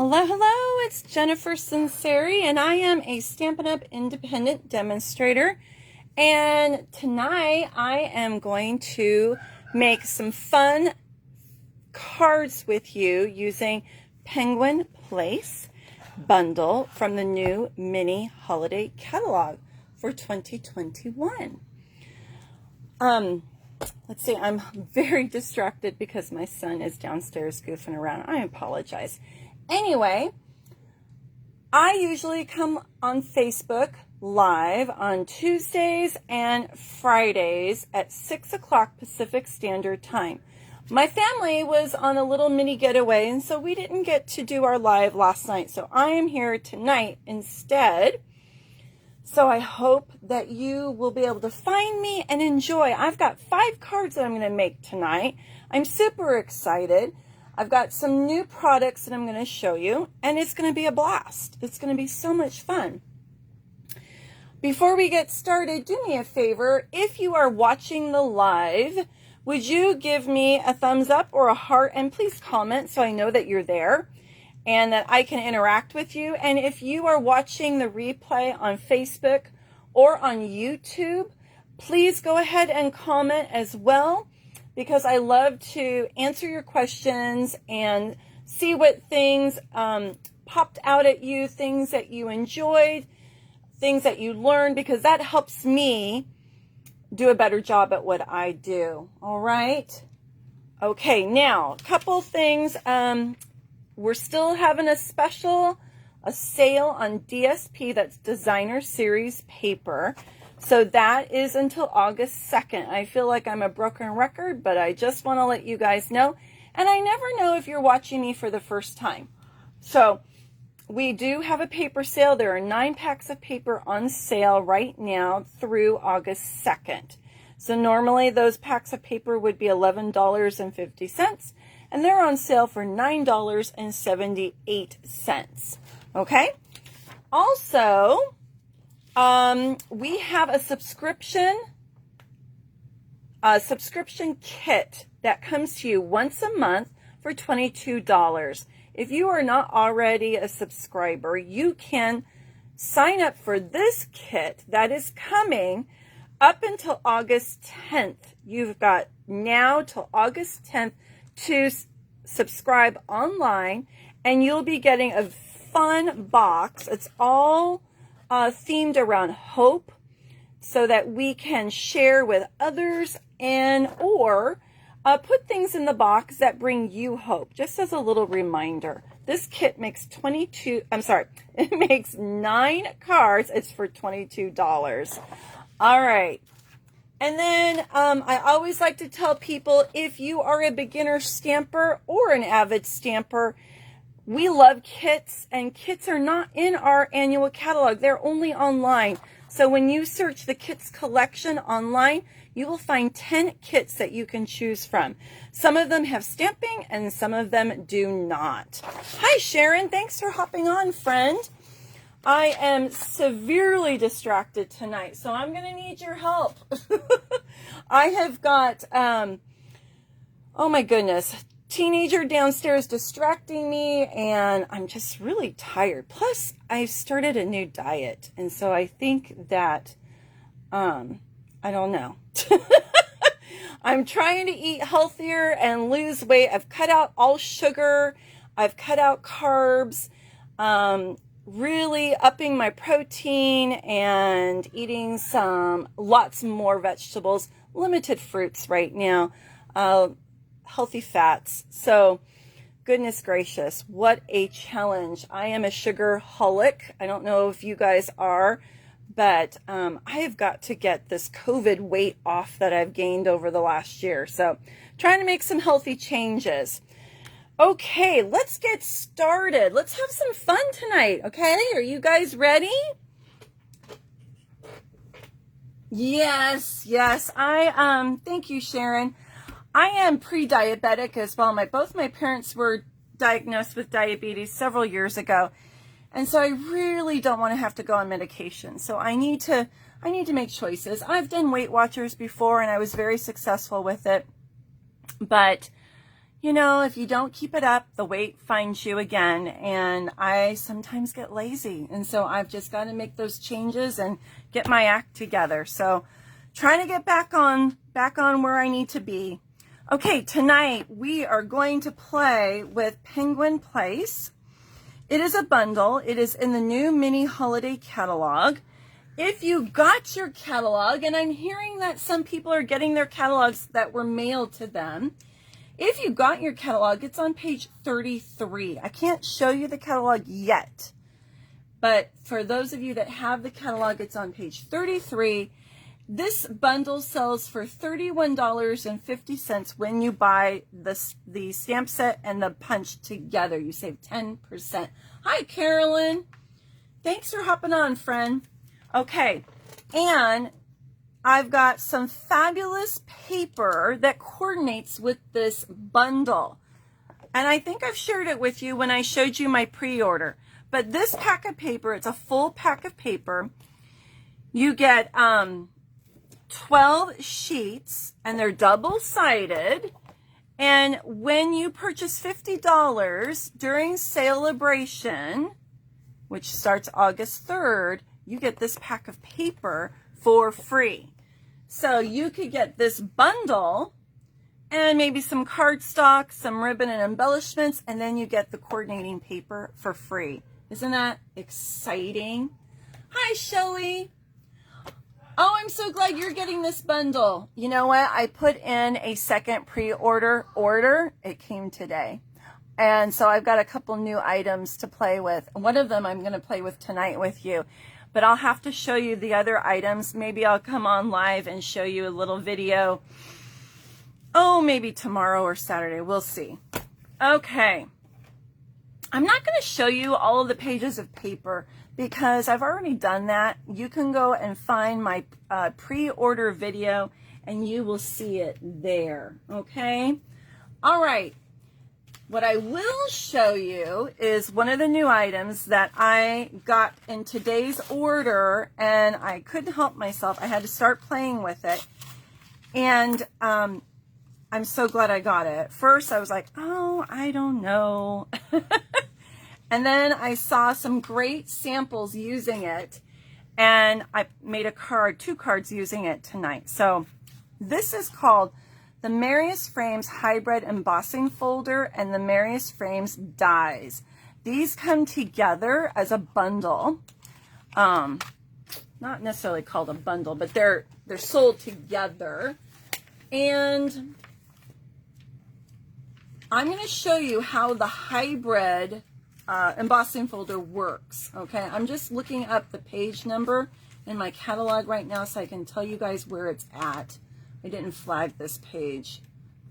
Hello, hello, it's Jennifer Sinceri, and I am a Stampin' Up! Independent demonstrator. And tonight I am going to make some fun cards with you using Penguin Place bundle from the new mini holiday catalog for 2021. Let's see, I'm very distracted because my son is downstairs goofing around. I apologize. Anyway, I usually come on Facebook live on Tuesdays and Fridays at 6 o'clock Pacific Standard Time. My family was on a little mini getaway, and so we didn't get to do our live last night. So I am here tonight instead. So I hope that you will be able to find me and enjoy. I've got 5 cards that I'm going to make tonight. I'm super excited. I've got some new products that I'm going to show you, and it's going to be a blast. It's going to be so much fun. Before we get started, do me a favor. If you are watching the live, would you give me a thumbs up or a heart, and please comment so I know that you're there and that I can interact with you. And if you are watching the replay on Facebook or on YouTube, please go ahead and comment as well, because I love to answer your questions and see what things popped out at you, things that you enjoyed, things that you learned, because that helps me do a better job at what I do. All right. Okay, now, a couple things. We're still having a sale on DSP, that's Designer Series paper. So that is until August 2nd. I feel like I'm a broken record, but I just want to let you guys know. And I never know if you're watching me for the first time. So we do have a paper sale. There are 9 packs of paper on sale right now through August 2nd. So normally those packs of paper would be $11.50, and they're on sale for $9.78. Okay? Also, we have a subscription kit that comes to you once a month for $22. If you are not already a subscriber, you can sign up for this kit that is coming up until August 10th. You've got now till August 10th to subscribe online, and you'll be getting a fun box. It's all themed around hope, so that we can share with others and or put things in the box that bring you hope, just as a little reminder. This kit makes it makes 9 cards. It's for $22. All right. And then I always like to tell people, if you are a beginner stamper or an avid stamper, we love kits, and kits are not in our annual catalog. They're only online. So when you search the kits collection online, you will find 10 kits that you can choose from. Some of them have stamping and some of them do not. Hi, Sharon. Thanks for hopping on, friend. I am severely distracted tonight, so I'm going to need your help. I have got, oh my goodness, teenager downstairs distracting me, and I'm just really tired. Plus, I've started a new diet, and so I think that, I don't know. I'm trying to eat healthier and lose weight. I've cut out all sugar. I've cut out carbs. Really upping my protein and eating lots more vegetables, limited fruits right now, healthy fats. So goodness gracious, what a challenge. I am a sugarholic. I don't know if you guys are, but I have got to get this COVID weight off that I've gained over the last year. So trying to make some healthy changes. Okay, let's get started. Let's have some fun tonight, okay? Are you guys ready? Yes. Thank you, Sharon. I am pre-diabetic as well. Both my parents were diagnosed with diabetes several years ago. And so I really don't want to have to go on medication. So I need to make choices. I've done Weight Watchers before, and I was very successful with it. But you know, if you don't keep it up, the weight finds you again. And I sometimes get lazy. And so I've just got to make those changes and get my act together. So trying to get back on where I need to be. Okay, tonight we are going to play with Penguin Place. It is a bundle. It is in the new mini holiday catalog. If you got your catalog, and I'm hearing that some people are getting their catalogs that were mailed to them. If you got your catalog, it's on page 33. I can't show you the catalog yet, but for those of you that have the catalog, it's on page 33. This bundle sells for $31.50 when you buy the stamp set and the punch together. You save 10%. Hi, Carolyn. Thanks for hopping on, friend. Okay, and I've got some fabulous paper that coordinates with this bundle. And I think I've shared it with you when I showed you my pre-order. But this pack of paper, it's a full pack of paper. You get 12 sheets, and they're double-sided. And when you purchase $50 during Celebration, which starts August 3rd, you get this pack of paper for free. So you could get this bundle and maybe some cardstock, some ribbon and embellishments, and then you get the coordinating paper for free. Isn't that exciting? Hi, Shelly. Oh, I'm so glad you're getting this bundle. You know what? I put in a second pre-order order. It came today. And so I've got a couple new items to play with. One of them I'm going to play with tonight with you. But I'll have to show you the other items. Maybe I'll come on live and show you a little video. Oh, maybe tomorrow or Saturday. We'll see. Okay. I'm not going to show you all of the pages of paper because I've already done that. You can go and find my pre-order video and you will see it there. Okay? All right. What I will show you is one of the new items that I got in today's order, and I couldn't help myself. I had to start playing with it, and I'm so glad I got it. At first, I was like, oh, I don't know. And then I saw some great samples using it, and I made a card, 2 cards using it tonight. So this is called the Meriest Frames Hybrid Embossing Folder and the Meriest Frames Dies. These come together as a bundle. Not necessarily called a bundle, but they're sold together. And I'm going to show you how the hybrid embossing folder works. Okay, I'm just looking up the page number in my catalog right now so I can tell you guys where it's at. I didn't flag this page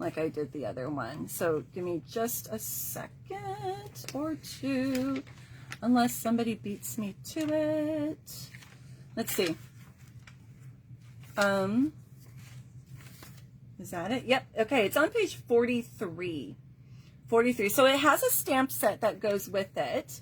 like I did the other one. So give me just a second or two, unless somebody beats me to it. Let's see. Is that it? Yep. Okay, it's on page 43. 43. So it has a stamp set that goes with it.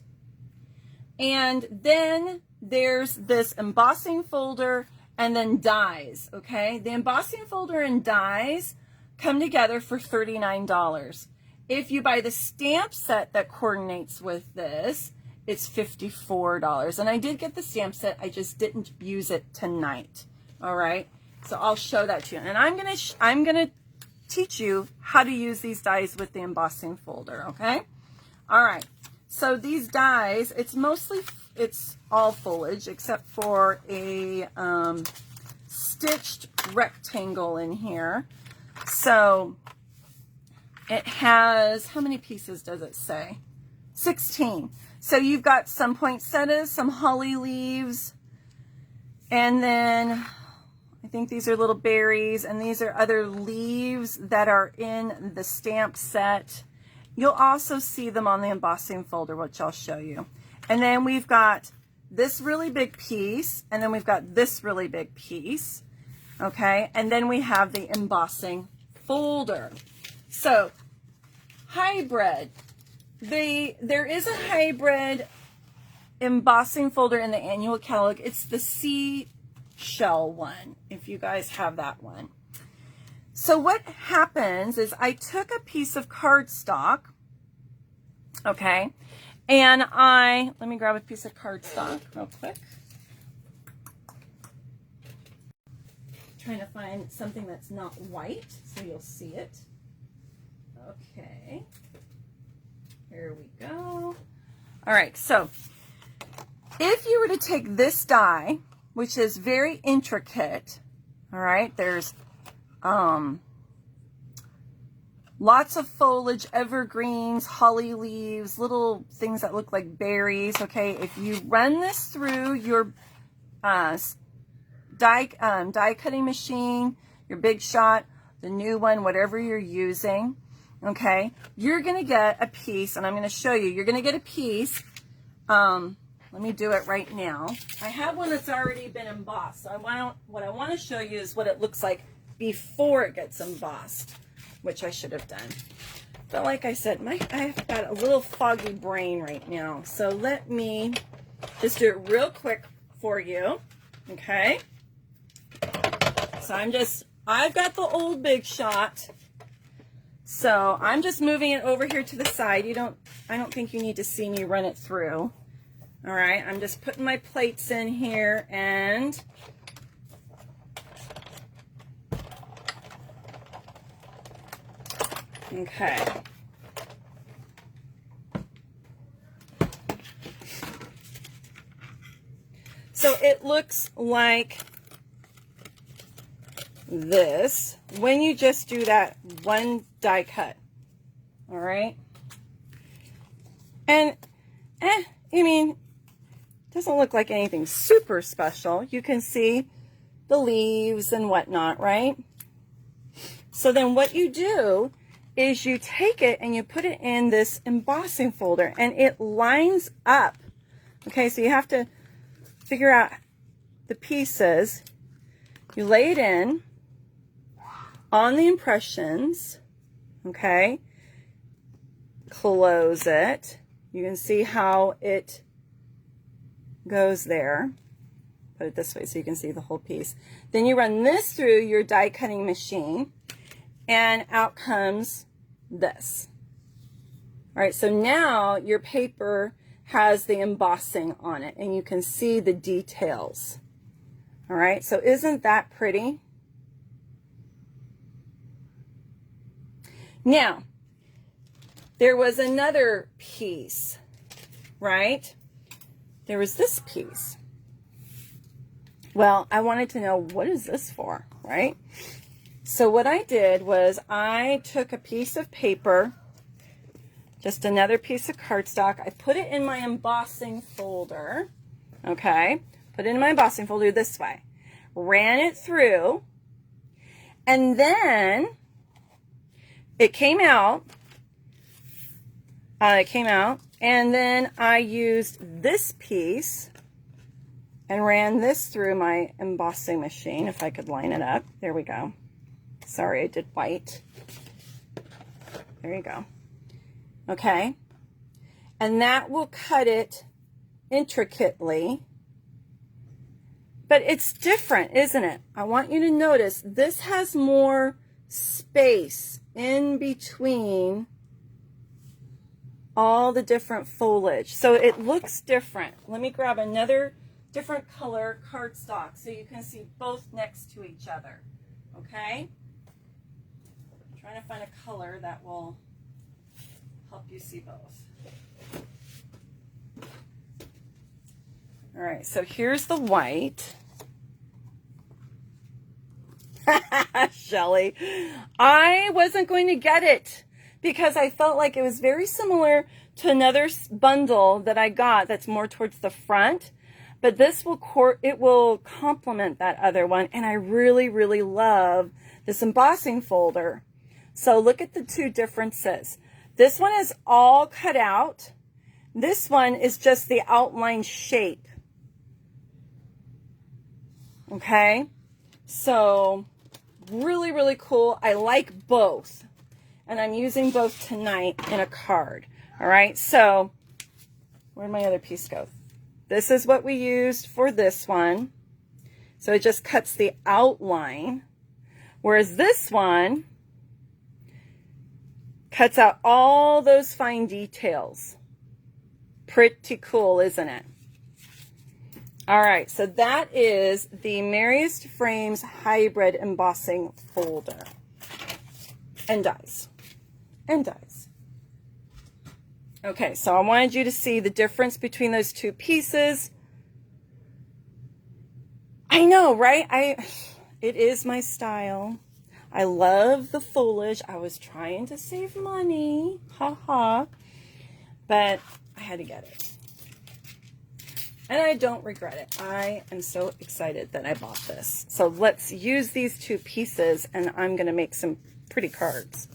And then there's this embossing folder and then dies, okay? The embossing folder and dies come together for $39. If you buy the stamp set that coordinates with this, it's $54. And I did get the stamp set, I just didn't use it tonight, all right? So I'll show that to you. And I'm gonna teach you how to use these dies with the embossing folder, okay? All right, so these dies, it's all foliage except for a stitched rectangle in here. So it has, how many pieces does it say? 16. So you've got some poinsettias, some holly leaves, and then I think these are little berries, and these are other leaves that are in the stamp set. You'll also see them on the embossing folder, which I'll show you. And then we've got this really big piece, and then we've got this really big piece, okay? And then we have the embossing folder. So, hybrid. There is a hybrid embossing folder in the annual catalog. It's the seashell one, if you guys have that one. So what happens is I took a piece of cardstock, okay, and let me grab a piece of cardstock real quick. Trying to find something that's not white so you'll see it. Okay, here we go. All right, so if you were to take this die, which is very intricate, all right, there's lots of foliage, evergreens, holly leaves, little things that look like berries, okay? If you run this through your die cutting machine, your Big Shot, the new one, whatever you're using, okay, you're going to get a piece, and I'm going to show you. You're going to get a piece. Let me do it right now. I have one that's already been embossed. So what I want to show you is what it looks like before it gets embossed, which I should have done. But like I said, I've got a little foggy brain right now. So let me just do it real quick for you. Okay. So I've got the old Big Shot. So I'm just moving it over here to the side. I don't think you need to see me run it through. All right, I'm just putting my plates in here and okay. So it looks like this when you just do that one die cut. All right. And I mean, doesn't look like anything super special. You can see the leaves and whatnot, right? So then what you do is you take it and you put it in this embossing folder and it lines up. Okay, so you have to figure out the pieces. You lay it in on the impressions, okay? Close it. You can see how it goes there. Put it this way so you can see the whole piece. Then you run this through your die cutting machine and out comes this. All right, so now your paper has the embossing on it and you can see the details. All right, so isn't that pretty? Now, there was another piece, right? There was this piece. Well, I wanted to know, what is this for, right? So what I did was I took a piece of paper, just another piece of cardstock. I put it in my embossing folder, okay? Put it in my embossing folder this way. Ran it through, and then it came out. And then I used this piece and ran this through my embossing machine, if I could line it up. There we go. Sorry, I did white. There you go. Okay. And that will cut it intricately. But it's different, isn't it? I want you to notice this has more space in between all the different foliage. So it looks different. Let me grab another different color cardstock so you can see both next to each other. Okay? I'm trying to find a color that will help you see both. All right, so here's the white. Shelly, I wasn't going to get it because I felt like it was very similar to another bundle that I got that's more towards the front, but this will complement that other one, and I really, really love this embossing folder. So look at the two differences. This one is all cut out. This one is just the outline shape. Okay, so really, really cool. I like both, and I'm using both tonight in a card. All right, so where'd my other piece go? This is what we used for this one. So it just cuts the outline. Whereas this one cuts out all those fine details. Pretty cool, isn't it? All right, so that is the Meriest Frames Hybrid Embossing Folder. And dies. And dies. Okay, so I wanted you to see the difference between those two pieces. I know, right? It is my style. I love the foliage. I was trying to save money. Ha ha. But I had to get it. And I don't regret it. I am so excited that I bought this. So let's use these two pieces, and I'm going to make some pretty cards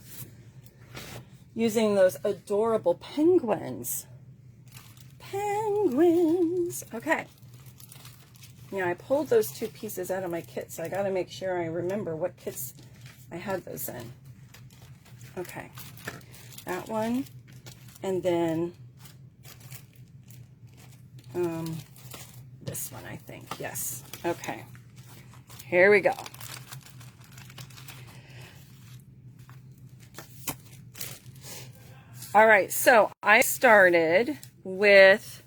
using those adorable penguins. Penguins. Okay. Now I pulled those two pieces out of my kit, so I got to make sure I remember what kits I had those in. Okay. That one. And then this one, I think. Yes. Okay. Here we go. All right, so I started with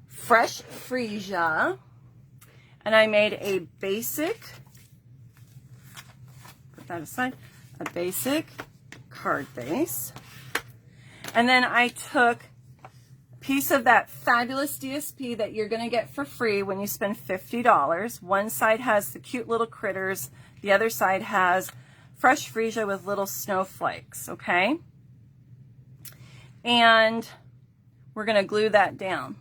fresh freesia, and I made a basic, put that aside, a basic card base. And then I took a piece of that fabulous DSP that you're going to get for free when you spend $50. One side has the cute little critters. The other side has fresh freesia with little snowflakes, okay? And we're going to glue that down.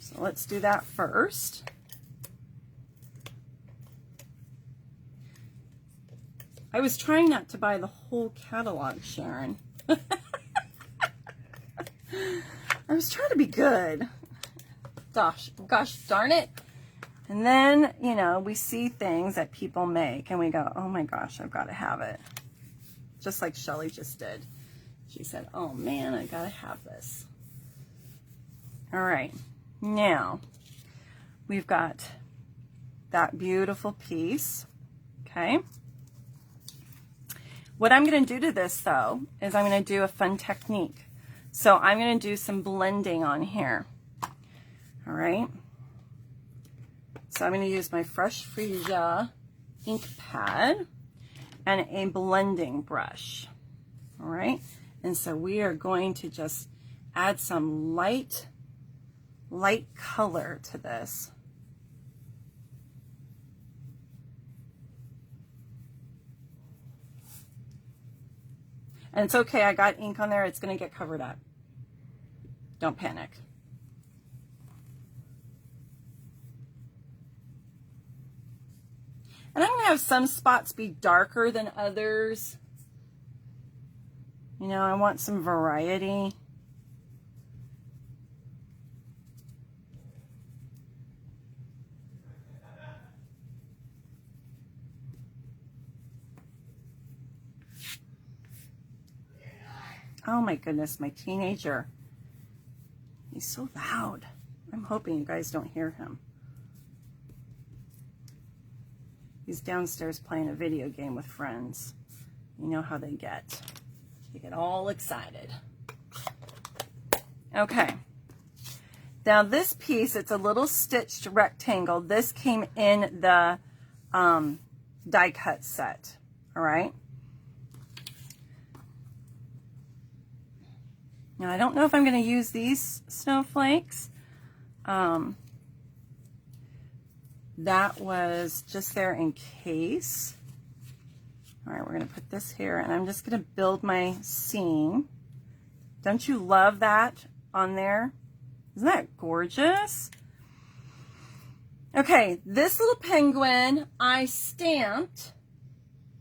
So let's do that first. I was trying not to buy the whole catalog, Sharon. I was trying to be good. Gosh darn it. And then, you know, we see things that people make and we go, oh my gosh, I've got to have it. Just like Shelly just did. She said, oh man, I got to have this. All right. Now, we've got that beautiful piece. Okay. What I'm going to do to this, though, is I'm going to do a fun technique. So I'm going to do some blending on here. All right. So I'm going to use my Fresh Freesia ink pad and a blending brush. All right. And so we are going to just add some light color to this. And it's okay, I got ink on there, it's going to get covered up. Don't panic. And I'm going to have some spots be darker than others. You know, I want some variety. Oh my goodness, my teenager. He's so loud. I'm hoping you guys don't hear him. He's downstairs playing a video game with friends. You know how they get. They get all excited. Okay. Now this piece, it's a little stitched rectangle. This came in the die cut set. All right. Now, I don't know if I'm going to use these snowflakes. That was just there in case. All right, we're going to put this here, and I'm just going to build my seam. Don't you love that on there? Isn't that gorgeous? Okay, this little penguin I stamped.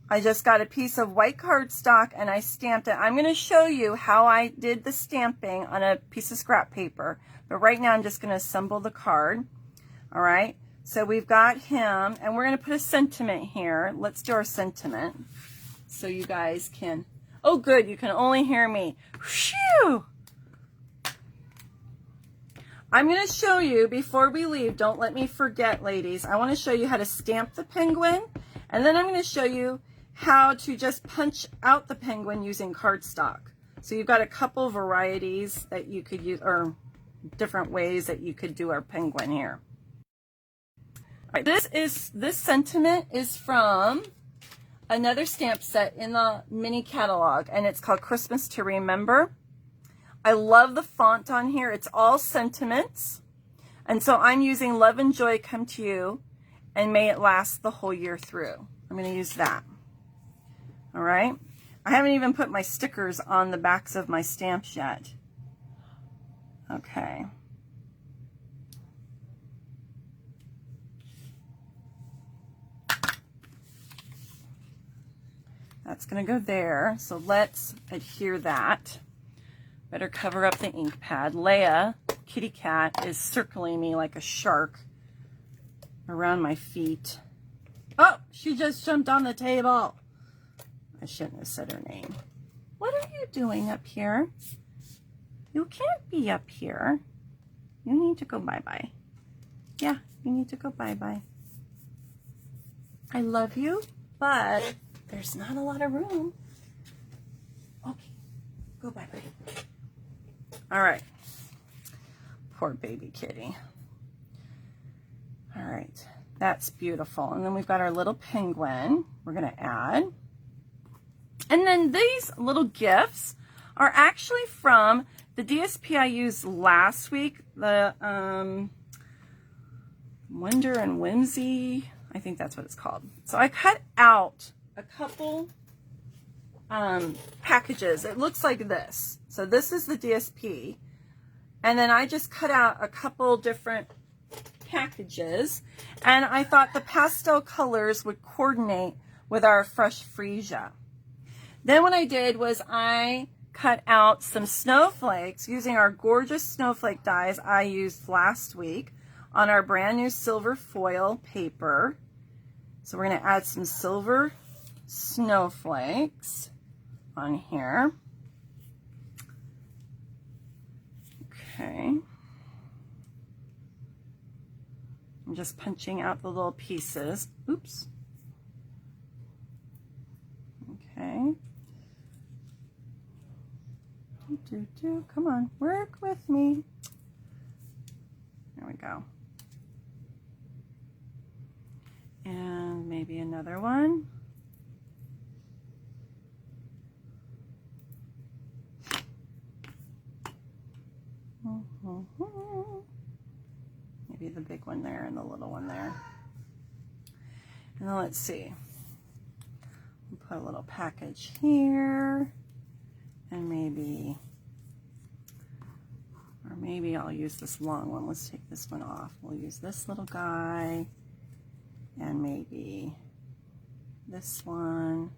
I just got a piece of white cardstock and I stamped it. I'm going to show you how I did the stamping on a piece of scrap paper. But right now I'm just going to assemble the card. All right. So we've got him and we're going to put a sentiment here. Let's do our sentiment so you guys can. Oh, good. You can only hear me. Phew. I'm going to show you before we leave. Don't let me forget, ladies. I want to show you how to stamp the penguin, and then I'm going to show you how to just punch out the penguin using cardstock. So you've got a couple varieties that you could use, or different ways that you could do our penguin here. All right, this sentiment is from another stamp set in the mini catalog, and it's called Christmas to Remember. I love the font on here. It's all sentiments. And so I'm using Love and Joy Come to You, and May It Last the Whole Year Through. I'm going to use that. All right. I haven't even put my stickers on the backs of my stamps yet. Okay. That's going to go there. So let's adhere that. Better cover up the ink pad. Leia, kitty cat, is circling me like a shark around my feet. Oh, she just jumped on the table. I shouldn't have said her name. What are you doing up here? You can't be up here. You need to go bye-bye. Yeah, you need to go bye-bye. I love you, but there's not a lot of room. Okay, go bye-bye. All right. Poor baby kitty. All right, that's beautiful. And then we've got our little penguin we're going to add. And then these little gifts are actually from the DSP I used last week, the Wonder and Whimsy. I think that's what it's called. So I cut out a couple packages. It looks like this. So this is the DSP. And then I just cut out a couple different packages. And I thought the pastel colors would coordinate with our fresh freesia. Then what I did was I cut out some snowflakes using our gorgeous snowflake dies I used last week on our brand new silver foil paper. So we're going to add some silver snowflakes on here. Okay. I'm just punching out the little pieces. Oops. Okay. Come on, work with me. There we go. And maybe another one. Maybe the big one there and the little one there. And then let's see. We'll put a little package here. And maybe, or maybe I'll use this long one. Let's take this one off. We'll use this little guy and maybe this one.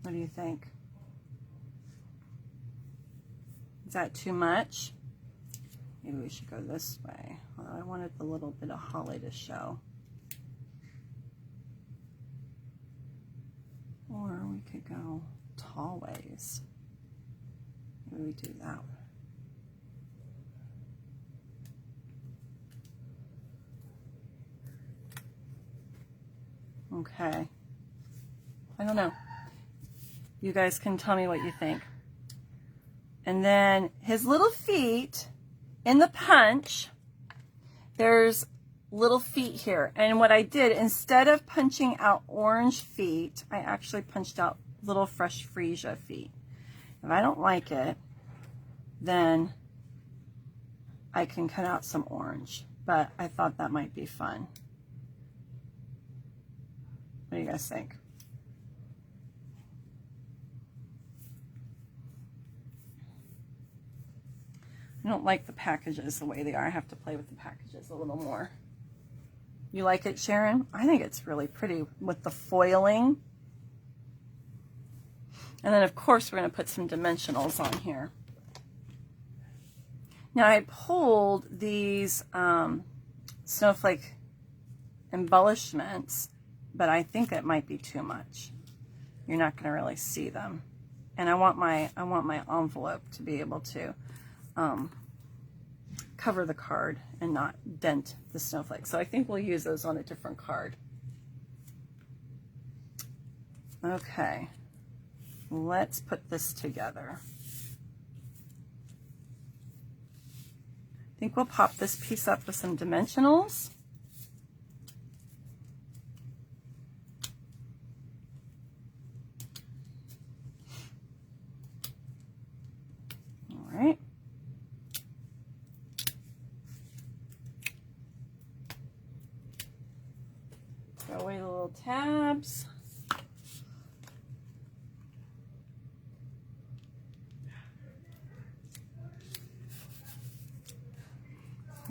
What do you think? Is that too much? Maybe we should go this way. Although I wanted the little bit of holly to show. Or we could go tall ways. Maybe we do that one. Okay. I don't know. You guys can tell me what you think. And then his little feet in the punch, there's little feet here. And what I did, instead of punching out orange feet, I actually punched out little fresh freesia feet. If I don't like it, then I can cut out some orange. But I thought that might be fun. What do you guys think? I don't like the packages the way they are. I have to play with the packages a little more. You like it, Sharon? I think it's really pretty with the foiling. And then, of course, we're going to put some dimensionals on here. Now, I pulled these snowflake embellishments, but I think it might be too much. You're not going to really see them. And I want my envelope to be able to cover the card and not dent the snowflakes. So I think we'll use those on a different card. Okay, let's put this together. I think we'll pop this piece up with some dimensionals. All right. Throw away the little tabs.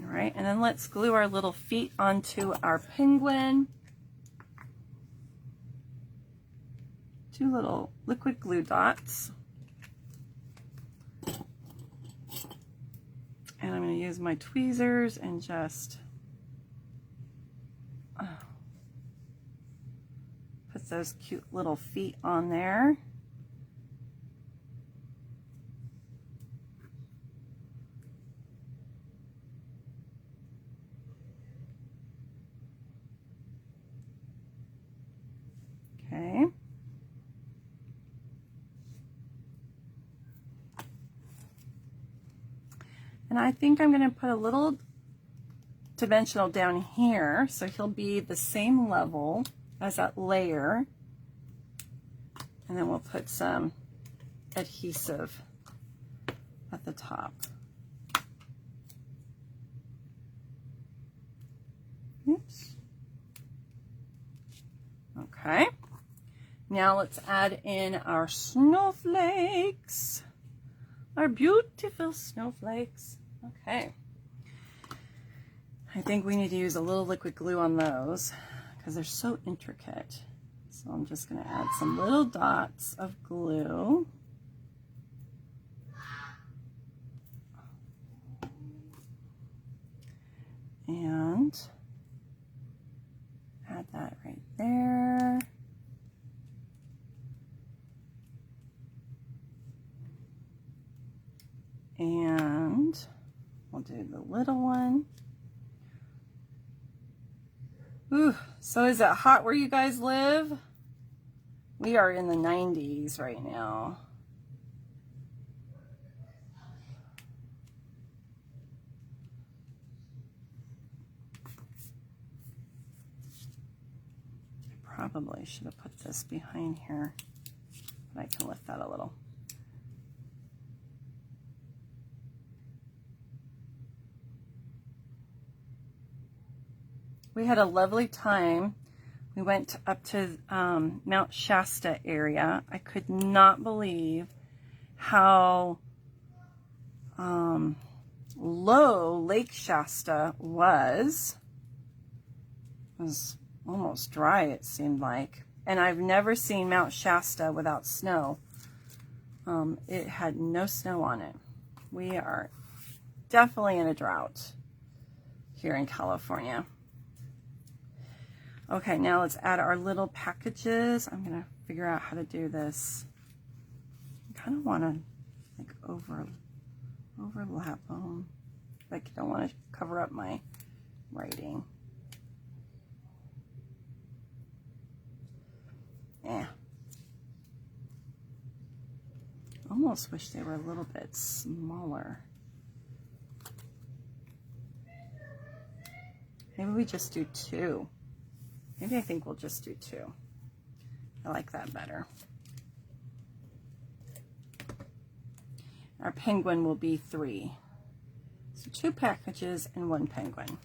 All right, and then let's glue our little feet onto our penguin. 2 little liquid glue dots. And I'm going to use my tweezers and just put those cute little feet on there. Okay. And I think I'm going to put a little dimensional down here so he'll be the same level as that layer. And then we'll put some adhesive at the top. Oops. Okay. Now let's add in our snowflakes. Our beautiful snowflakes. Okay. I think we need to use a little liquid glue on those because they're so intricate. So I'm just going to add some little dots of glue. And add that right there. And we'll do the little one. Ooh, so is it hot where you guys live? We are in the 90s right now. I probably should have put this behind here, but I can lift that a little. We had a lovely time. We went up to Mount Shasta area. I could not believe how low Lake Shasta was. It was almost dry, it seemed like. And I've never seen Mount Shasta without snow. It had no snow on it. We are definitely in a drought here in California. Okay, now let's add our little packages. I'm gonna figure out how to do this. I kind of want to like overlap them. Like I don't want to cover up my writing. Yeah. Almost wish they were a little bit smaller. Maybe we just do 2. Maybe I think we'll just do 2. I like that better. Our penguin will be 3. So 2 packages and 1 penguin.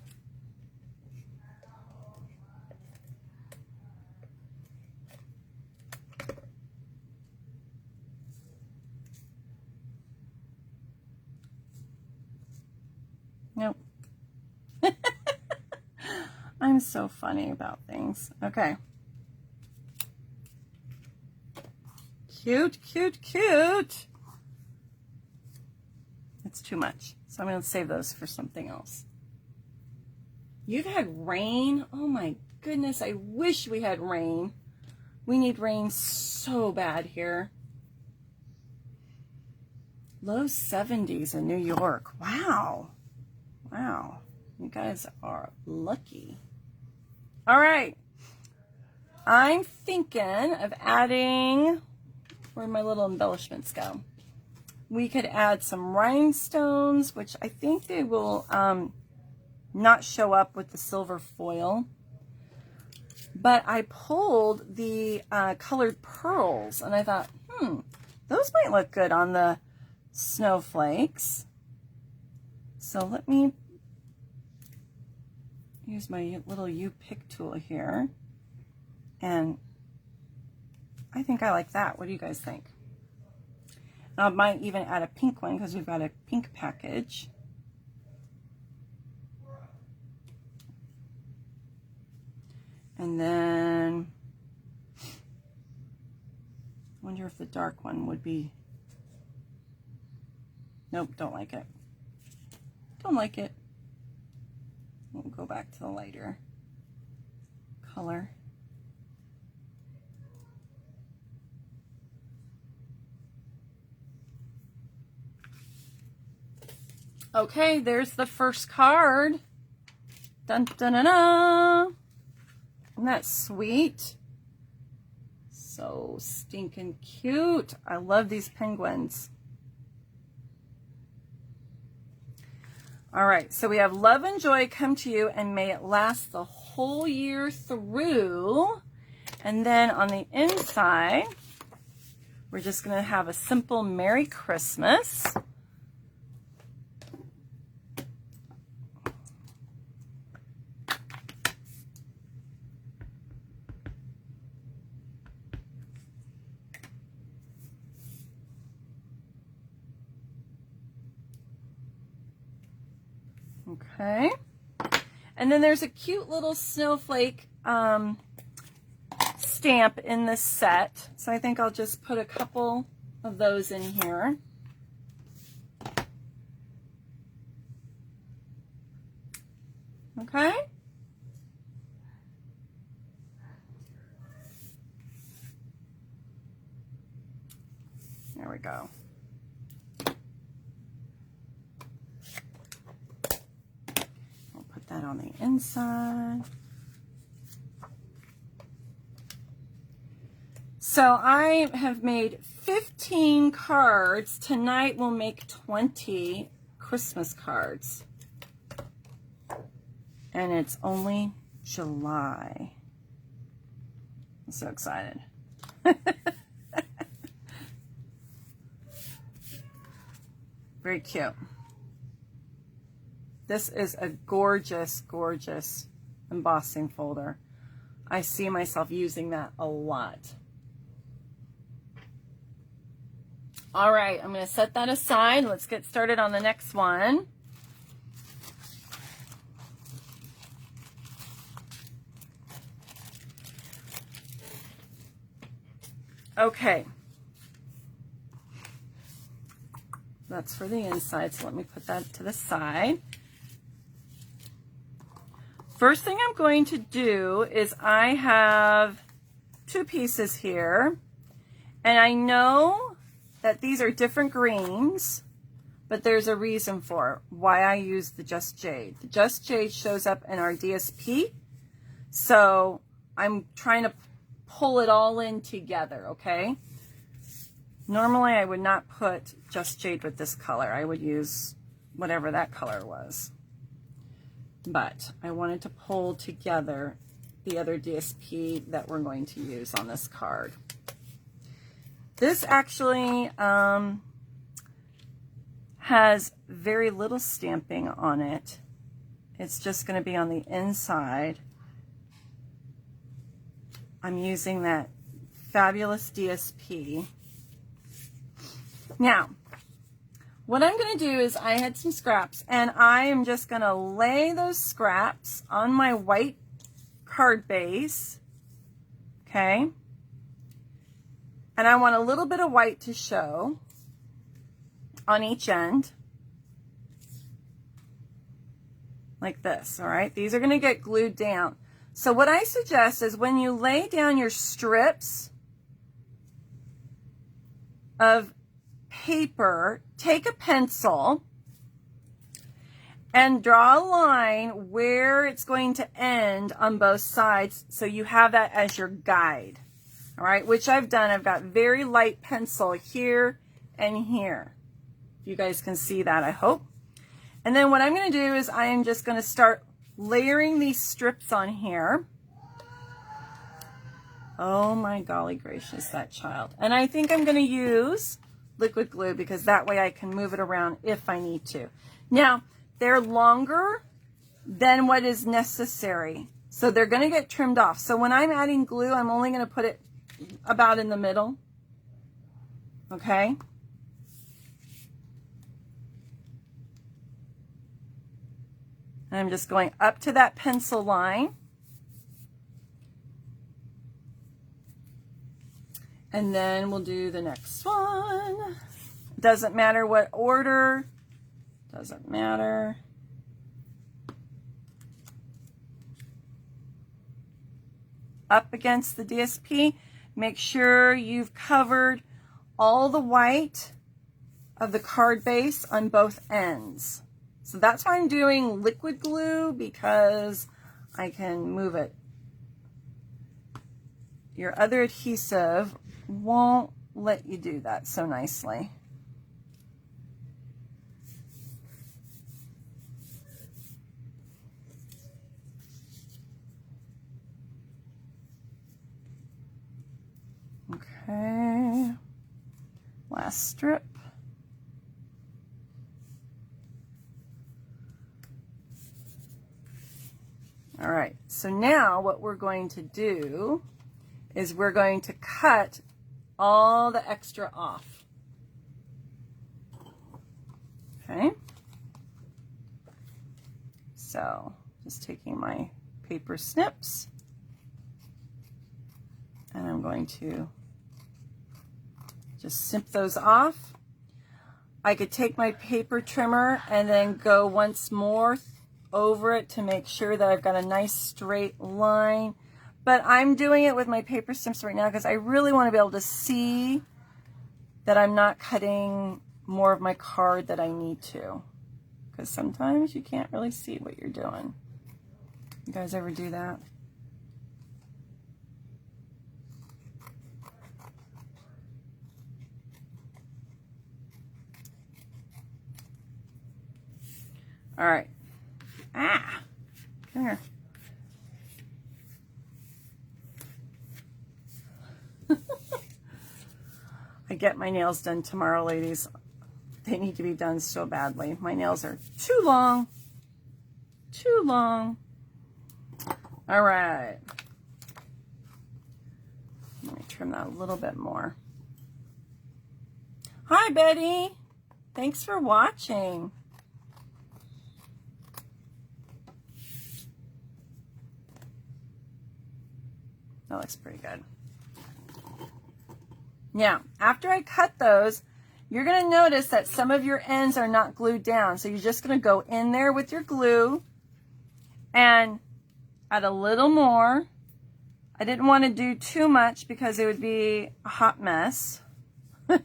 Nope. I'm so funny about things. Okay. Cute, cute, cute. It's too much. So I'm going to save those for something else. You've had rain. Oh my goodness, I wish we had rain. We need rain so bad here. Low 70s in New York. Wow. Wow. You guys are lucky. All right. I'm thinking of adding, where'd my little embellishments go? We could add some rhinestones, which I think they will not show up with the silver foil. But I pulled the colored pearls, and I thought, those might look good on the snowflakes. So let me use my little U-pick tool here. And I think I like that. What do you guys think? I might even add a pink one because we've got a pink package. And then I wonder if the dark one would be, nope, don't like it. Don't like it. We'll go back to the lighter color. Okay, there's the first card. Dun dun dun dun. Isn't that sweet? So stinking cute. I love these penguins. All right, so we have love and joy come to you, and may it last the whole year through. And then on the inside, we're just going to have a simple Merry Christmas. Okay, and then there's a cute little snowflake stamp in this set, so I think I'll just put a couple of those in here. Okay. There we go. That on the inside. So I have made 15 cards. Tonight we'll make 20 Christmas cards. And it's only July. I'm so excited. Very cute. This is a gorgeous, gorgeous embossing folder. I see myself using that a lot. All right, I'm going to set that aside. Let's get started on the next one. Okay. That's for the inside, so let me put that to the side. First thing I'm going to do is I have two pieces here, and I know that these are different greens, but there's a reason for why I use the Just Jade. The Just Jade shows up in our DSP, so I'm trying to pull it all in together, okay? Normally I would not put Just Jade with this color. I would use whatever that color was. But I wanted to pull together the other DSP that we're going to use on this card. This actually has very little stamping on it. It's just going to be on the inside. I'm using that fabulous DSP. Now, what I'm going to do is I had some scraps, and I am just going to lay those scraps on my white card base, okay? And I want a little bit of white to show on each end, like this, all right? These are going to get glued down. So what I suggest is when you lay down your strips of paper, take a pencil and draw a line where it's going to end on both sides so you have that as your guide, all right? Which I've done. I've got very light pencil here and here. You guys can see that, I hope. And then what I'm going to do is I am just going to start layering these strips on here. Oh my golly gracious, that child. And I think I'm going to use liquid glue because that way I can move it around if I need to. Now, they're longer than what is necessary, so they're going to get trimmed off. So when I'm adding glue, I'm only going to put it about in the middle. Okay? And I'm just going up to that pencil line. And then we'll do the next one. Doesn't matter what order. Doesn't matter. Up against the DSP. Make sure you've covered all the white of the card base on both ends. So that's why I'm doing liquid glue, because I can move it. Your other adhesive won't let you do that so nicely. Okay, last strip. All right, so now what we're going to do is we're going to cut all the extra off. Okay, so just taking my paper snips and I'm going to just snip those off. I could take my paper trimmer and then go once more over it to make sure that I've got a nice straight line. But I'm doing it with my paper snips right now because I really want to be able to see that I'm not cutting more of my card that I need to. Because sometimes you can't really see what you're doing. You guys ever do that? All right. Ah, come here. I get my nails done tomorrow, ladies. They need to be done so badly. My nails are too long. Too long. All right. Let me trim that a little bit more. Hi, Betty. Thanks for watching. That looks pretty good. Now, after I cut those, you're going to notice that some of your ends are not glued down. So you're just going to go in there with your glue and add a little more. I didn't want to do too much because it would be a hot mess. You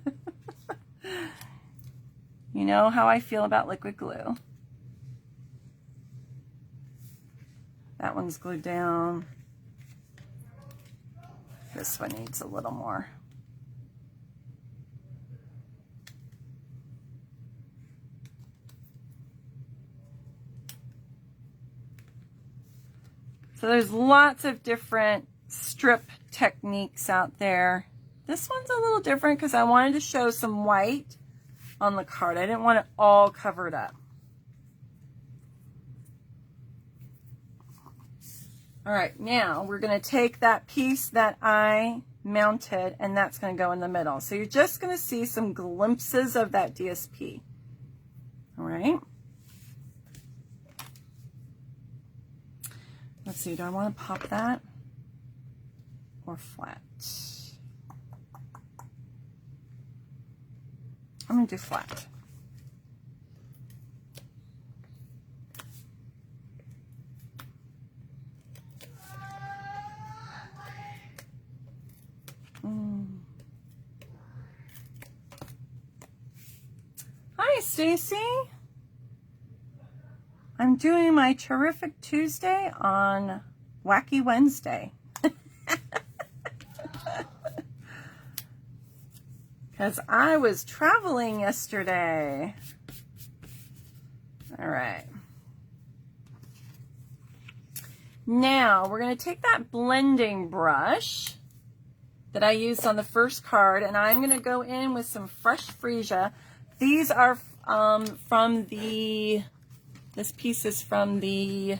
know how I feel about liquid glue. That one's glued down. This one needs a little more. So there's lots of different strip techniques out there. This one's a little different because I wanted to show some white on the card. I didn't want it all covered up. All right, now we're going to take that piece that I mounted and that's going to go in the middle. So you're just going to see some glimpses of that DSP. All right. Let's see, do I want to pop that or flat? I'm going to do flat. Hi, Stacy. I'm doing my Terrific Tuesday on Wacky Wednesday. Because I was traveling yesterday. All right. Now, we're going to take that blending brush that I used on the first card, and I'm going to go in with some fresh freesia. These are from the, this piece is from the,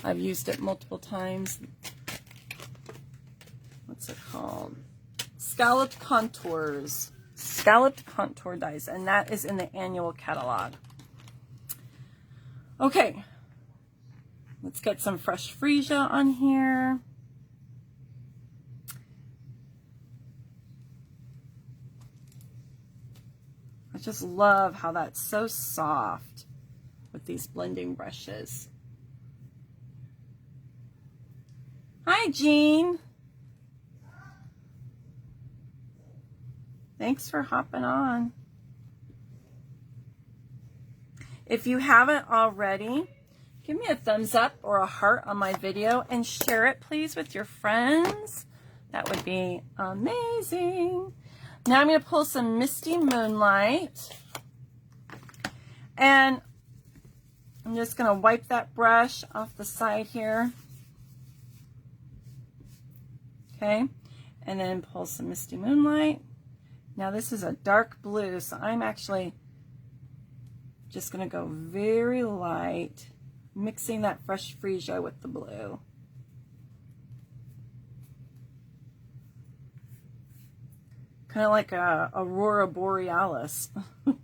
I've used it multiple times. What's it called? Scalloped Contours. Scalloped Contour Dies, and that is in the annual catalog. Okay. Let's get some fresh freesia on here. I just love how that's so soft with these blending brushes. Hi, Jean. Thanks for hopping on. If you haven't already, give me a thumbs up or a heart on my video and share it, please, with your friends. That would be amazing. Now I'm going to pull some Misty Moonlight. And I'm just going to wipe that brush off the side here. Okay. And then pull some Misty Moonlight. Now this is a dark blue, so I'm actually just going to go very light, mixing that fresh freesia with the blue. Kind of like a Aurora Borealis. All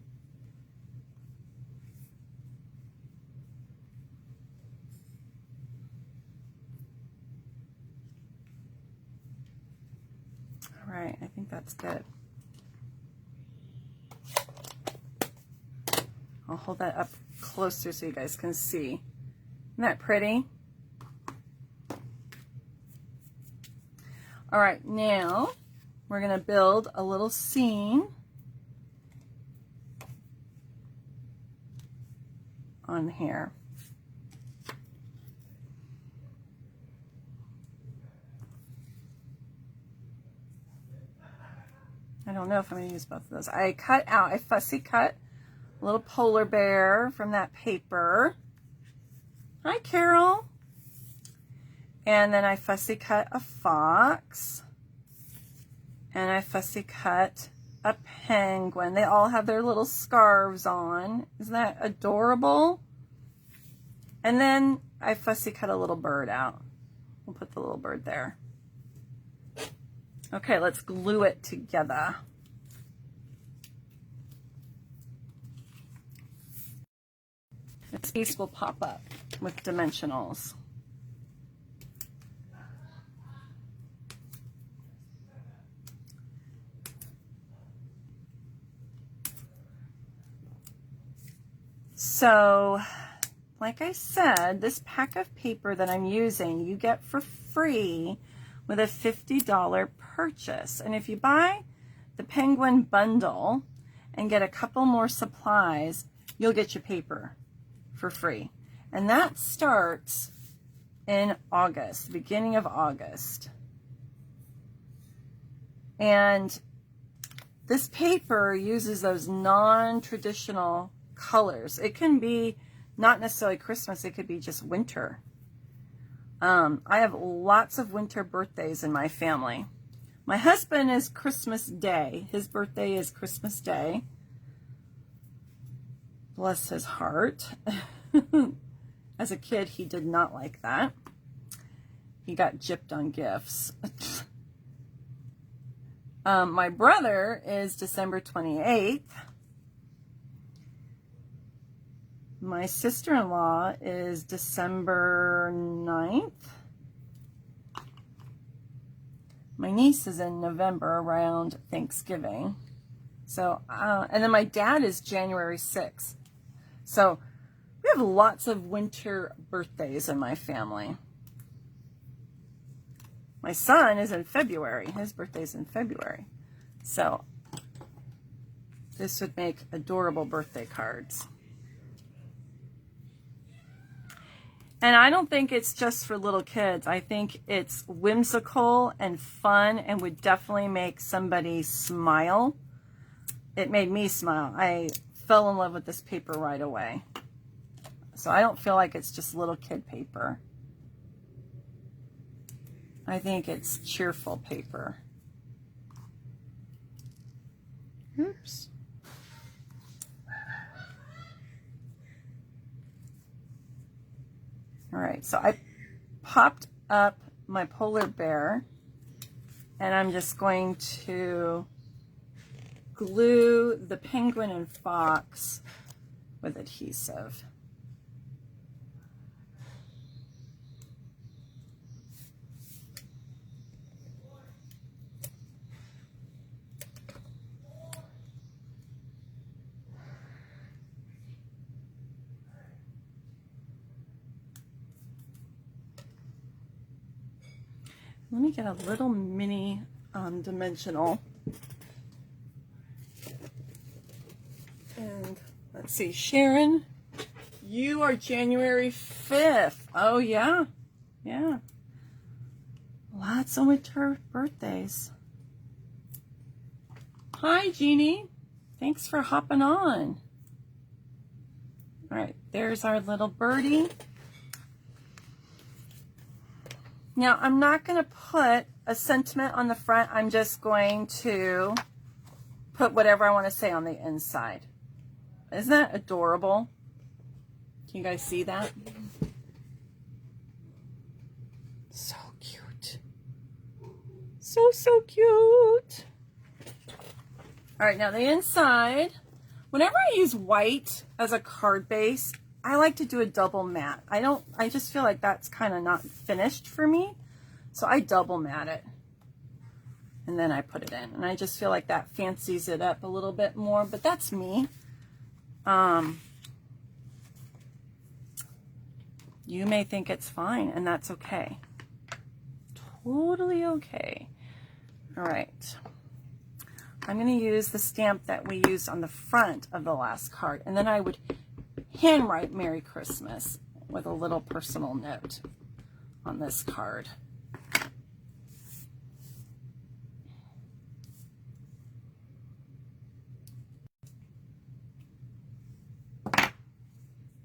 right, I think that's good. I'll hold that up closer so you guys can see. Isn't that pretty? All right, now we're going to build a little scene on here. I don't know if I'm going to use both of those. I fussy cut a little polar bear from that paper. Hi, Carol. And then I fussy cut a fox. And I fussy cut a penguin. They all have their little scarves on. Isn't that adorable? And then I fussy cut a little bird out. We'll put the little bird there. Okay, let's glue it together. This piece will pop up with dimensionals. So, like I said, this pack of paper that I'm using, you get for free with a $50 purchase. And if you buy the Penguin bundle and get a couple more supplies, you'll get your paper for free. And that starts in August, beginning of August. And this paper uses those non-traditional colors. It can be not necessarily Christmas, it could be just winter. I have lots of winter birthdays in my family. My husband is Christmas Day. His birthday is Christmas Day. Bless his heart. As a kid, he did not like that. He got gypped on gifts. My brother is December 28th. My sister-in-law is December 9th. My niece is in November around Thanksgiving. So, and then my dad is January 6th. So we have lots of winter birthdays in my family. My son is in February. His birthday's in February. So This would make adorable birthday cards. And I don't think it's just for little kids. I think it's whimsical and fun and would definitely make somebody smile. It made me smile. I fell in love with this paper right away. So I don't feel like it's just little kid paper. I think it's cheerful paper. Oops. All right, so I popped up my polar bear, and I'm just going to glue the penguin and fox with adhesive. Let me get a little mini dimensional. And let's see, Sharon, you are January 5th. Oh, yeah. Yeah. Lots of winter birthdays. Hi, Jeannie. Thanks for hopping on. All right, there's our little birdie. Now, I'm not going to put a sentiment on the front. I'm just going to put whatever I want to say on the inside. Isn't that adorable? Can you guys see that? So cute. So, so cute. All right, now the inside. Whenever I use white as a card base, I like to do a double matte. I just feel like that's kind of not finished for me. So I double matte it. And then I put it in. And I just feel like that fancies it up a little bit more. But that's me. You may think it's fine, and that's okay. Totally okay. All right. I'm going to use the stamp that we used on the front of the last card. And then I would handwrite Merry Christmas with a little personal note on this card.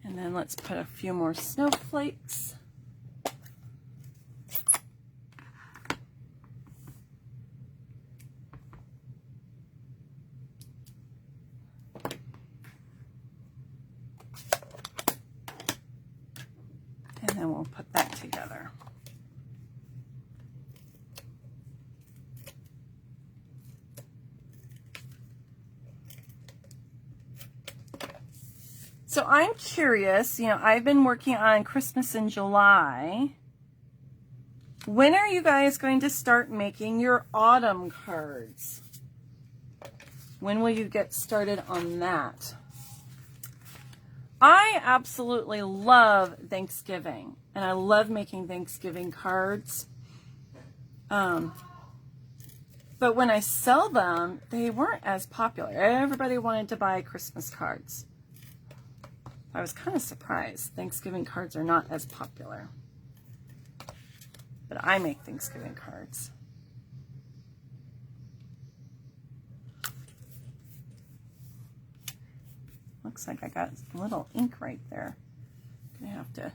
And then let's put a few more snowflakes. And then we'll put that together. So I'm curious, you know, I've been working on Christmas in July. When are you guys going to start making your autumn cards? When will you get started on that? I absolutely love Thanksgiving, and I love making Thanksgiving cards. But when I sell them, they weren't as popular. Everybody wanted to buy Christmas cards. I was kind of surprised. Thanksgiving cards are not as popular. But I make Thanksgiving cards. Looks like I got a little ink right there. I'm gonna have to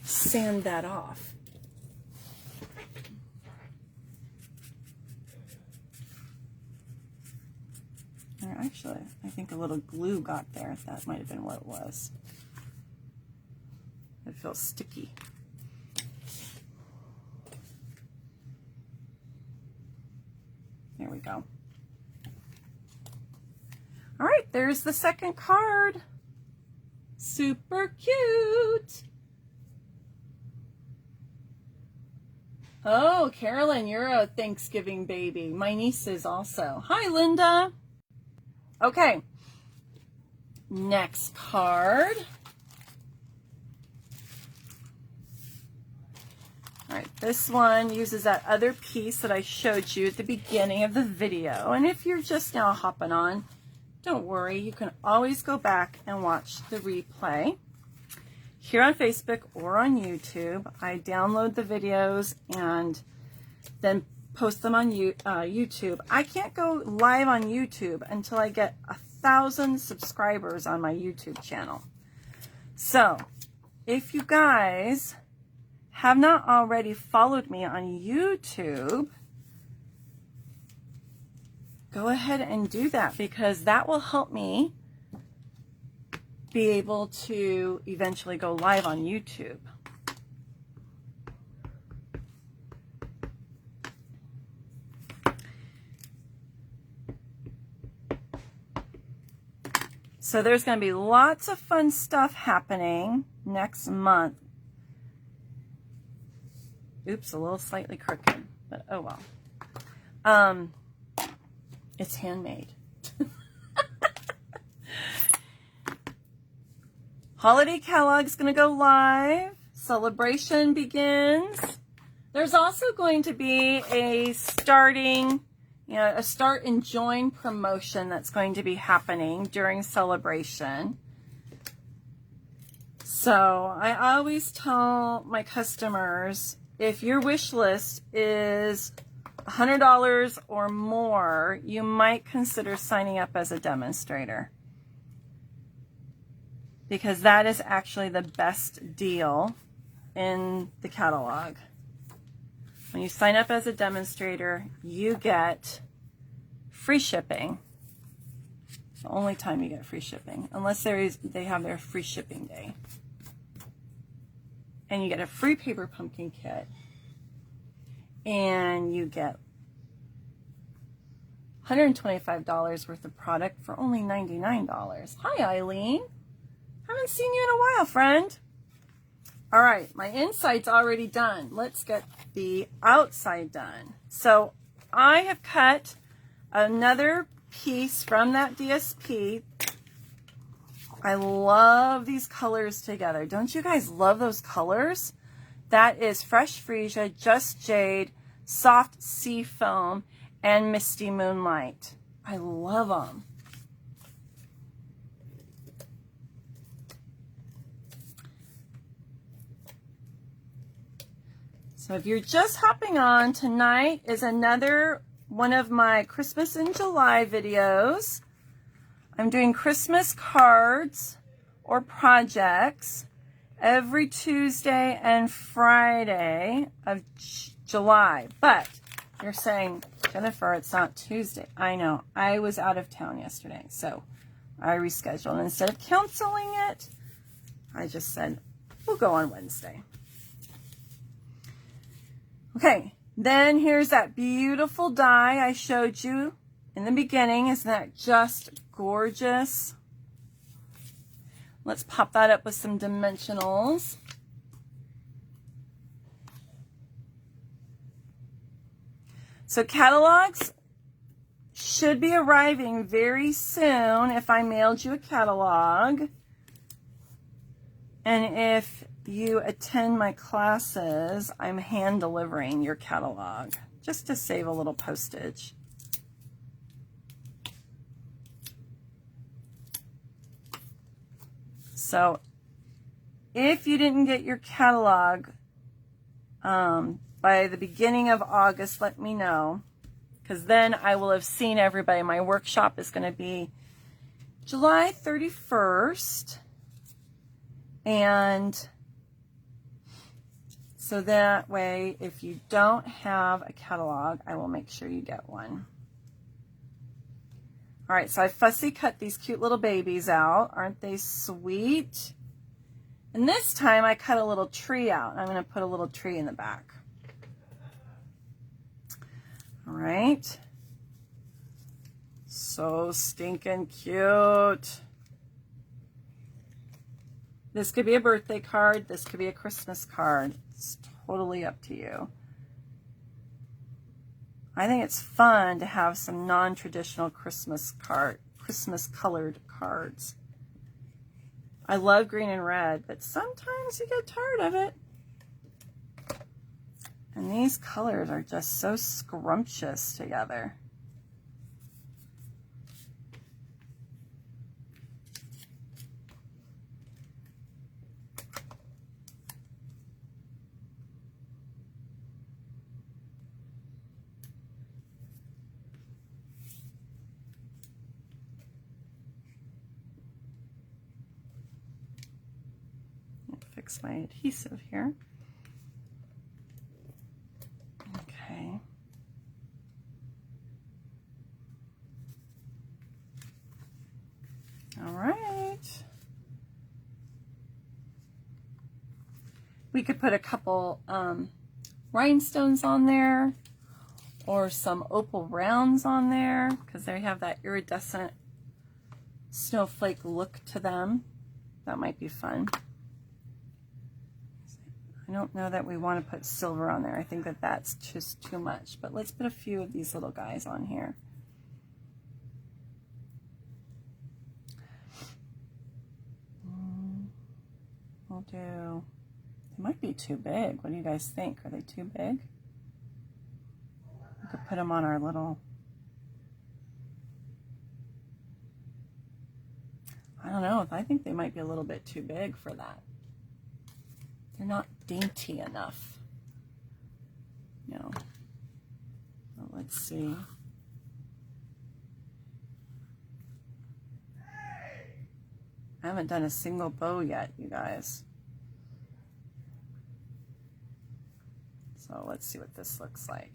sand that off. Or actually, I think a little glue got there. That might have been what it was. It feels sticky. There we go. All right, there's the second card. Super cute. Oh, Carolyn, you're a Thanksgiving baby. My niece is also. Hi, Linda. Okay, next card. All right, this one uses that other piece that I showed you at the beginning of the video. And if you're just now hopping on, don't worry, you can always go back and watch the replay. Here on Facebook or on YouTube, I download the videos and then post them on YouTube. I can't go live on YouTube until I get 1,000 subscribers on my YouTube channel. So, if you guys have not already followed me on YouTube, go ahead and do that, because that will help me be able to eventually go live on YouTube. So there's going to be lots of fun stuff happening next month. Oops, a little slightly crooked, but oh well. It's handmade. Holiday catalog's going to go live. Celebration begins. There's also going to be a start and join promotion that's going to be happening during celebration. So I always tell my customers, if your wish list is $100 or more, you might consider signing up as a demonstrator, because that is actually the best deal in the catalog. When you sign up as a demonstrator, you get free shipping. It's the only time you get free shipping, unless they have their free shipping day. And you get a free paper pumpkin kit. And you get $125 worth of product for only $99. Hi, Eileen. Haven't seen you in a while, friend. All right, my inside's already done. Let's get the outside done. So I have cut another piece from that DSP. I love these colors together. Don't you guys love those colors? That is Fresh Freesia, Just Jade, Soft Sea Foam, and Misty Moonlight. I love them. So if you're just hopping on, tonight is another one of my Christmas in July videos. I'm doing Christmas cards or projects every Tuesday and Friday of July. But you're saying, Jennifer, it's not Tuesday. I know. I was out of town yesterday, so I rescheduled. And instead of canceling it, I just said, we'll go on Wednesday. Okay, then here's that beautiful die I showed you in the beginning. Isn't that just gorgeous? Let's pop that up with some dimensionals. So catalogs should be arriving very soon if I mailed you a catalog. And if you attend my classes, I'm hand delivering your catalog just to save a little postage. So if you didn't get your catalog by the beginning of August, let me know, because then I will have seen everybody. My workshop is going to be July 31st. And so that way, if you don't have a catalog, I will make sure you get one. All right, so I fussy cut these cute little babies out. Aren't they sweet? And this time I cut a little tree out. I'm going to put a little tree in the back. All right. So stinking cute. This could be a birthday card. This could be a Christmas card. It's totally up to you. I think it's fun to have some non-traditional Christmas colored cards. I love green and red, but sometimes you get tired of it. And these colors are just so scrumptious together. Fix my adhesive here. Okay. All right. We could put a couple rhinestones on there or some opal rounds on there because they have that iridescent snowflake look to them. That might be fun. I don't know that we want to put silver on there. I think that that's just too much, but let's put a few of these little guys on here. We'll do, they might be too big. What do you guys think? Are they too big? We could put them on our little, I don't know. I think they might be a little bit too big for that. They're not dainty enough. No. Well, let's see. I haven't done a single bow yet, you guys. So let's see what this looks like.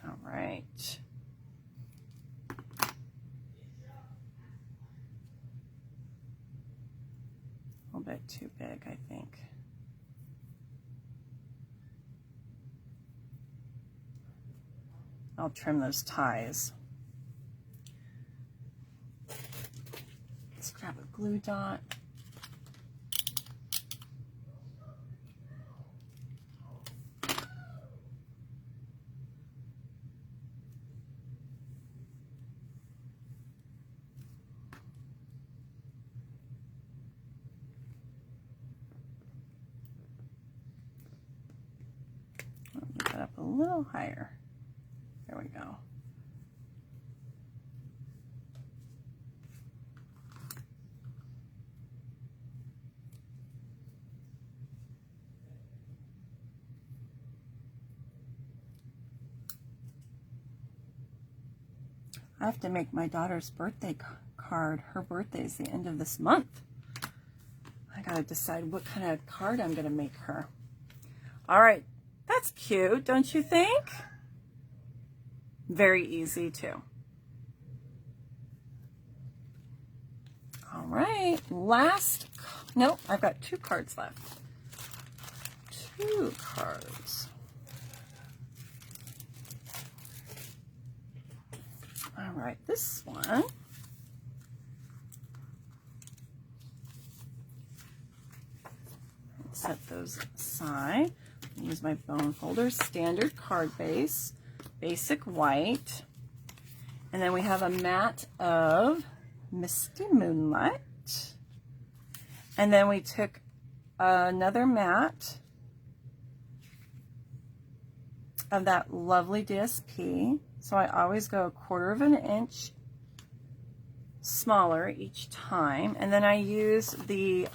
All right. A little bit too big, I think. I'll trim those ties. Let's grab a glue dot. Up a little higher. There we go. I have to make my daughter's birthday card. Her birthday is the end of this month. I gotta decide what kind of card I'm gonna make her. All right. That's cute, don't you think? Very easy too. All right, nope, I've got 2 cards left. 2 cards. All right, this one. Set those aside. Use my bone folder, standard card base, basic white, and then we have a mat of Misty Moonlight, and then we took another mat of that lovely DSP, so I always go 1/4 of an inch smaller each time, and then I use the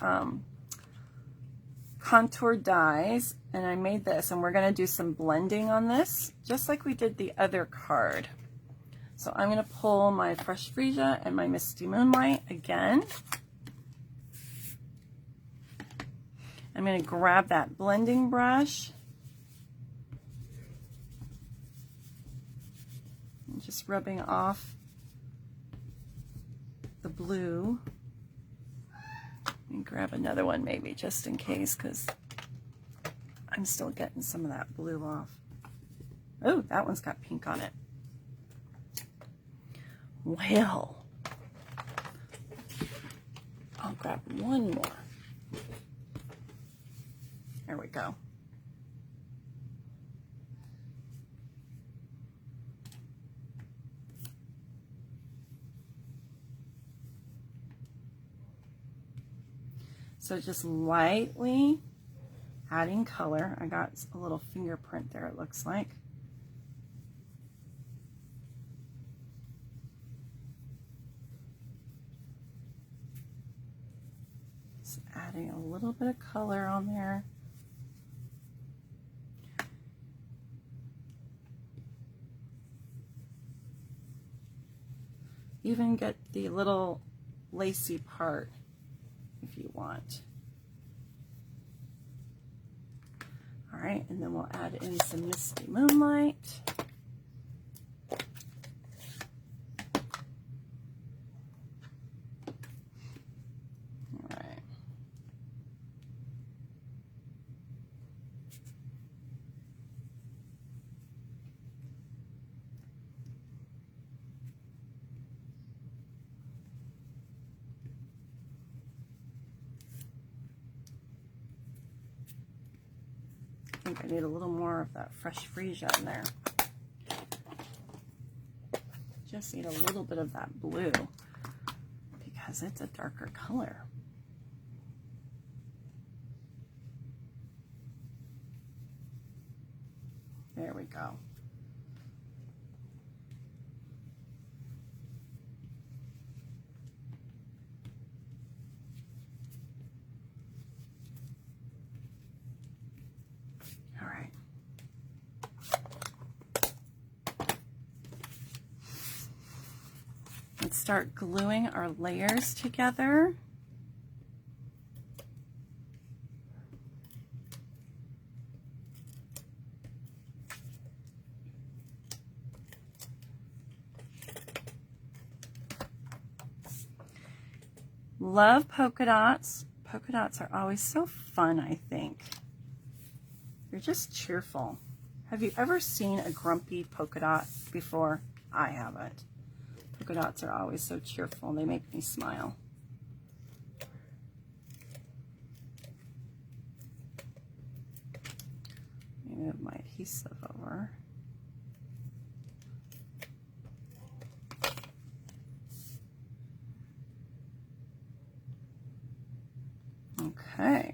contour dies, and I made this, and we're going to do some blending on this just like we did the other card. So I'm going to pull my Fresh Freesia and my Misty Moonlight again. I'm going to grab that blending brush and just rubbing off the blue. And grab another one maybe just in case, because I'm still getting some of that blue off. Oh, that one's got pink on it. Well, I'll grab one more. There we go. So just lightly adding color. I got a little fingerprint there, it looks like. Just adding a little bit of color on there. Even get the little lacy part if you want. All right, and then we'll add in some Misty Moonlight. All right. I think I need a little more of that fresh freesia in there. Just need a little bit of that blue because it's a darker color. There we go. All right. Let's start gluing our layers together. Love polka dots. Polka dots are always so fun, I think. They're just cheerful. Have you ever seen a grumpy polka dot before? I haven't. Polka dots are always so cheerful and they make me smile. Let me move my adhesive over. Okay.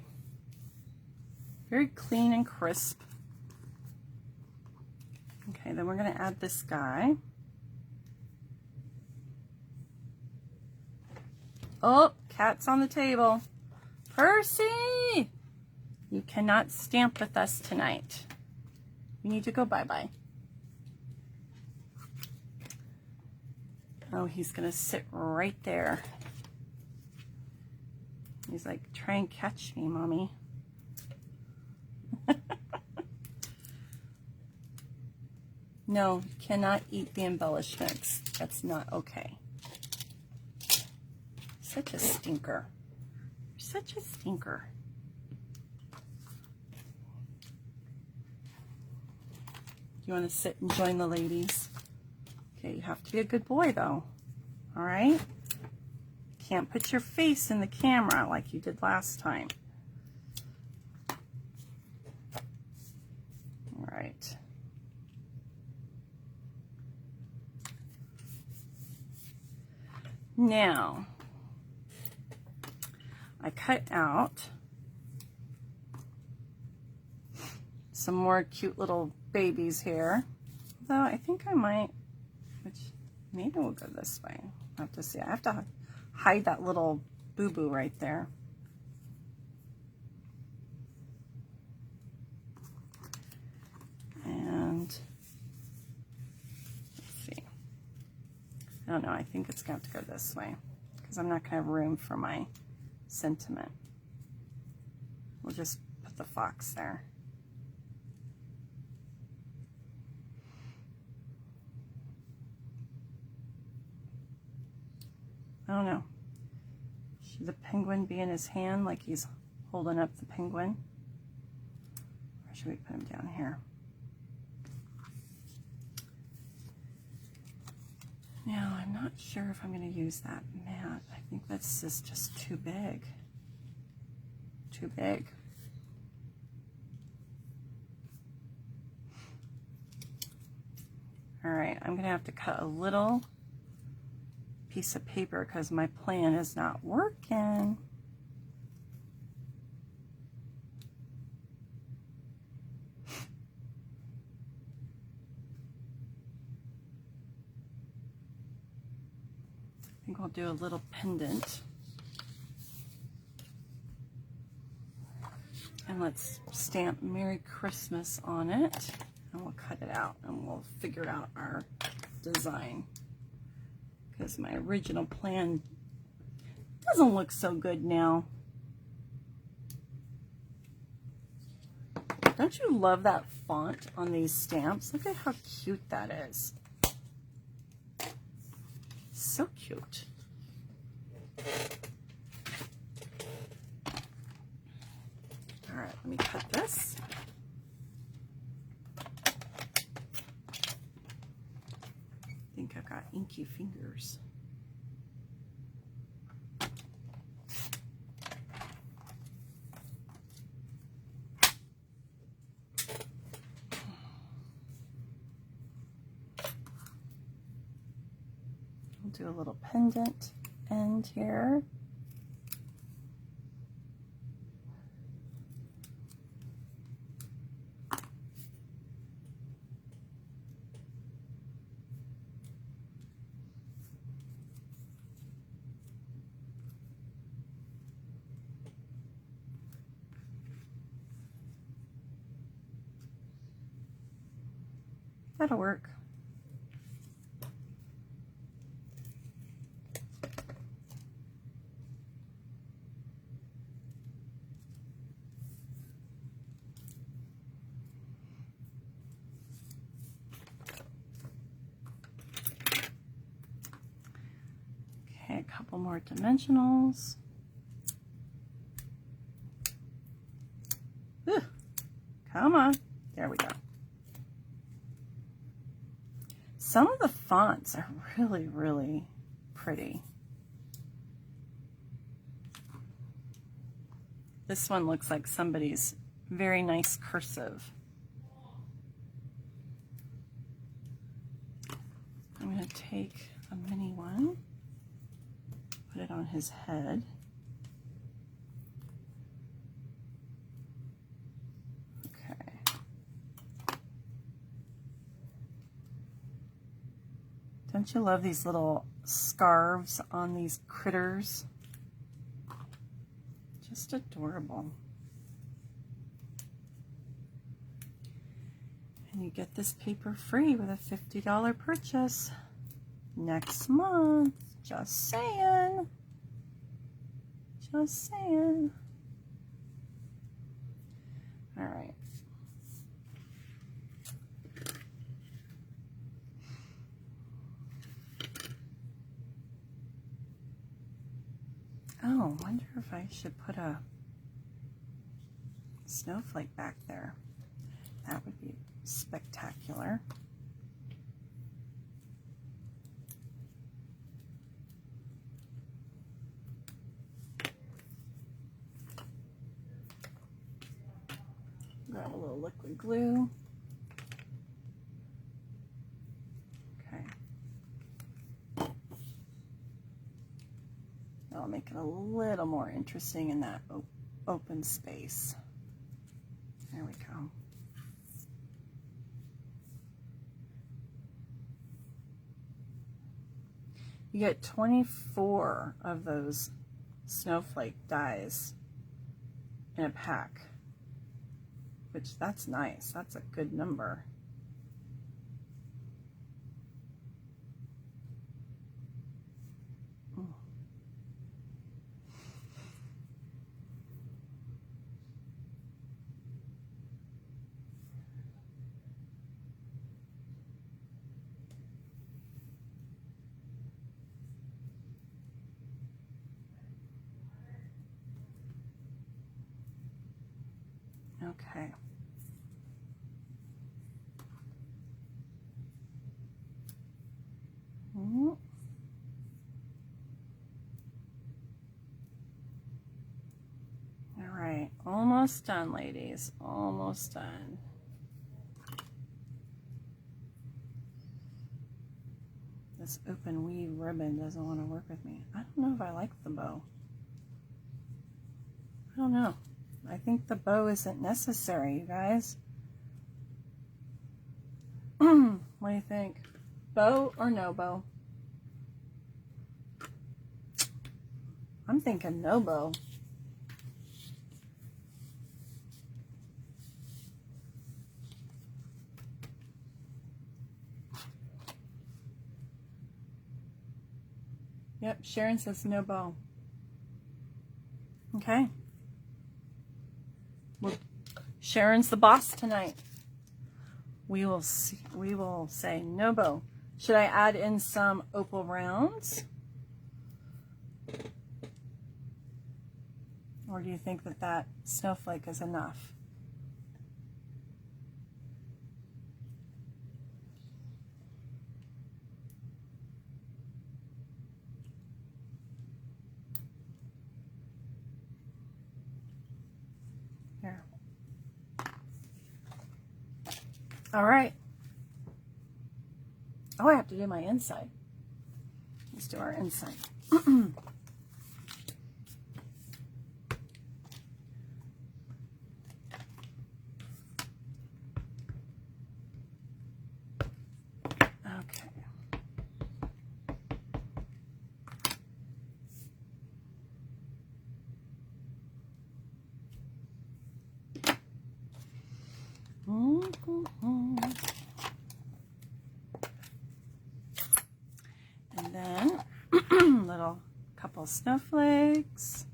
Very clean and crisp. Okay, then we're going to add this guy. Oh, cat's on the table. Percy! You cannot stamp with us tonight. You need to go bye-bye. Oh, he's going to sit right there. He's like, try and catch me, Mommy. No, you cannot eat the embellishments. That's not okay. Such a stinker. Such a stinker. You want to sit and join the ladies? Okay, you have to be a good boy though. All right? Can't put your face in the camera like you did last time. All right. Now, I cut out some more cute little babies here. Though I think I might, which maybe we'll go this way. I have to see. I have to hide that little boo-boo right there. And let's see. I don't know. I think it's going to have to go this way because I'm not going to have room for my sentiment. We'll just put the fox there. I don't know. Should the penguin be in his hand like he's holding up the penguin? Or should we put him down here? Now, I'm not sure if I'm going to use that mat. I think this is just too big. Too big. I'm going to have to cut a little piece of paper because my plan is not working. I think I'll do a little pendant. And let's stamp Merry Christmas on it. And we'll cut it out and we'll figure out our design. Because my original plan doesn't look so good now. Don't you love that font on these stamps? Look at how cute that is. So cute. All right, let me cut this. I think I've got inky fingers. I'll do a little pendant end here. That'll work. Okay, a couple more dimensionals. Whew. Come on. There we go. Some of the fonts are really, really pretty. This one looks like somebody's very nice cursive. I'm going to take a mini one, put it on his head. Don't you love these little scarves on these critters? Just adorable. And you get this paper free with a $50 purchase next month. Just saying. Just saying. All right. Oh, I wonder if I should put a snowflake back there. That would be spectacular. Grab a little liquid glue. I'll make it a little more interesting in that open space. There we go. You get 24 of those snowflake dies in a pack, which that's nice. That's a good number. Okay. All right, almost done, ladies. Almost done. This open weave ribbon doesn't want to work with me. I don't know if I like the bow. I don't know. I think the bow isn't necessary, you guys. What do you think? Bow or no bow? I'm thinking no bow. Yep, Sharon says no bow. Okay. Well, Sharon's the boss tonight. We will see, we will say no bow. Should I add in some opal rounds? Or do you think that that snowflake is enough? Here. All right. Oh, I have to do my inside. Let's do our inside. And then little couple snowflakes.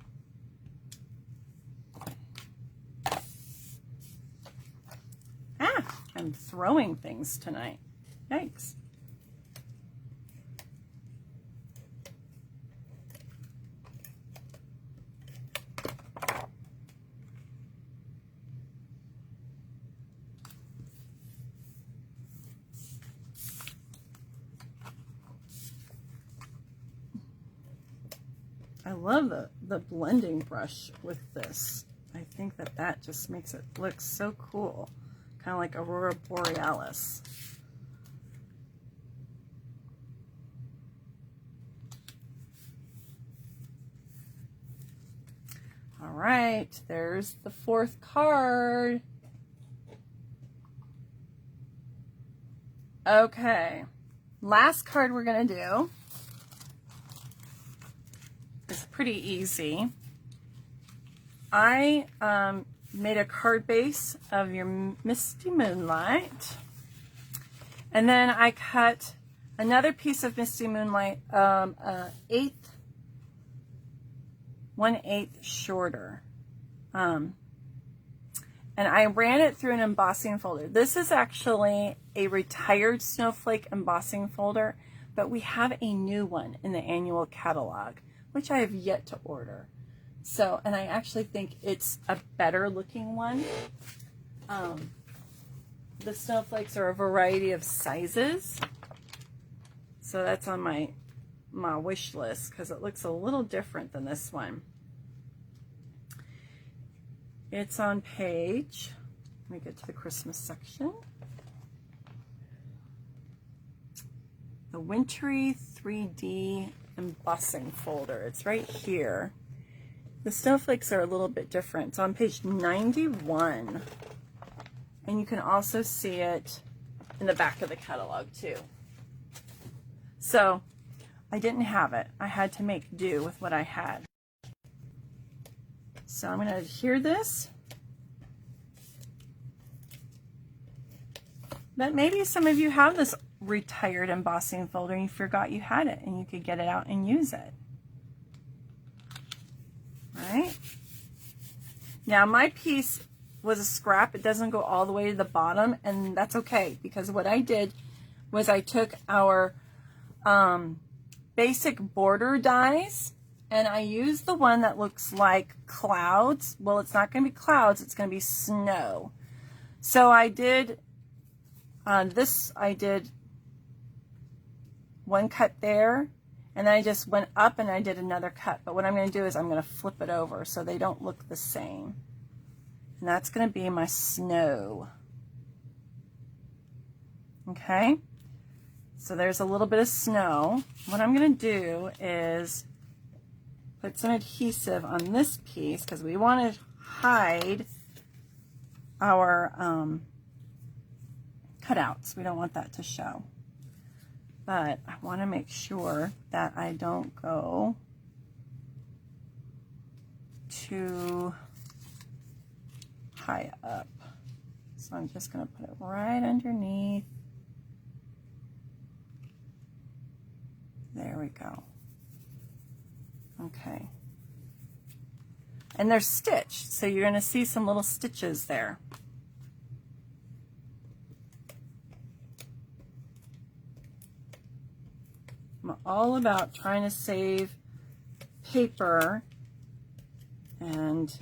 I'm throwing things tonight. Yikes. I love the blending brush with this. I think that that just makes it look so cool. Kind of like Aurora Borealis. All right, there's the fourth card. Okay, last card we're gonna do is pretty easy. I made a card base of your Misty Moonlight, and then I cut another piece of Misty Moonlight 1/8 shorter, and I ran it through an embossing folder. This is actually a retired Snowflake embossing folder, but we have a new one in the annual catalog, which I have yet to order. So, and I actually think it's a better looking one. The snowflakes are a variety of sizes. So that's on my wish list because it looks a little different than this one. It's on page, let me get to the Christmas section. The Wintry 3D embossing folder. It's right here. The snowflakes are a little bit different. It's on page 91. And you can also see it in the back of the catalog too. So I didn't have it. I had to make do with what I had. So I'm going to adhere this. But maybe some of you have this retired embossing folder and you forgot you had it and you could get it out and use it. Right? Now my piece was a scrap. It doesn't go all the way to the bottom, and that's okay because what I did was I took our basic border dies and I used the one that looks like clouds. Well, it's not going to be clouds, it's going to be snow. So I did I did one cut there, and then I just went up and I did another cut. But what I'm going to do is I'm going to flip it over so they don't look the same. And that's going to be my snow. Okay? So there's a little bit of snow. What I'm going to do is put some adhesive on this piece because we want to hide our cutouts. We don't want that to show. But I want to make sure that I don't go too high up. So I'm just going to put it right underneath. There we go. Okay. And they're stitched, so you're going to see some little stitches there. I'm all about trying to save paper and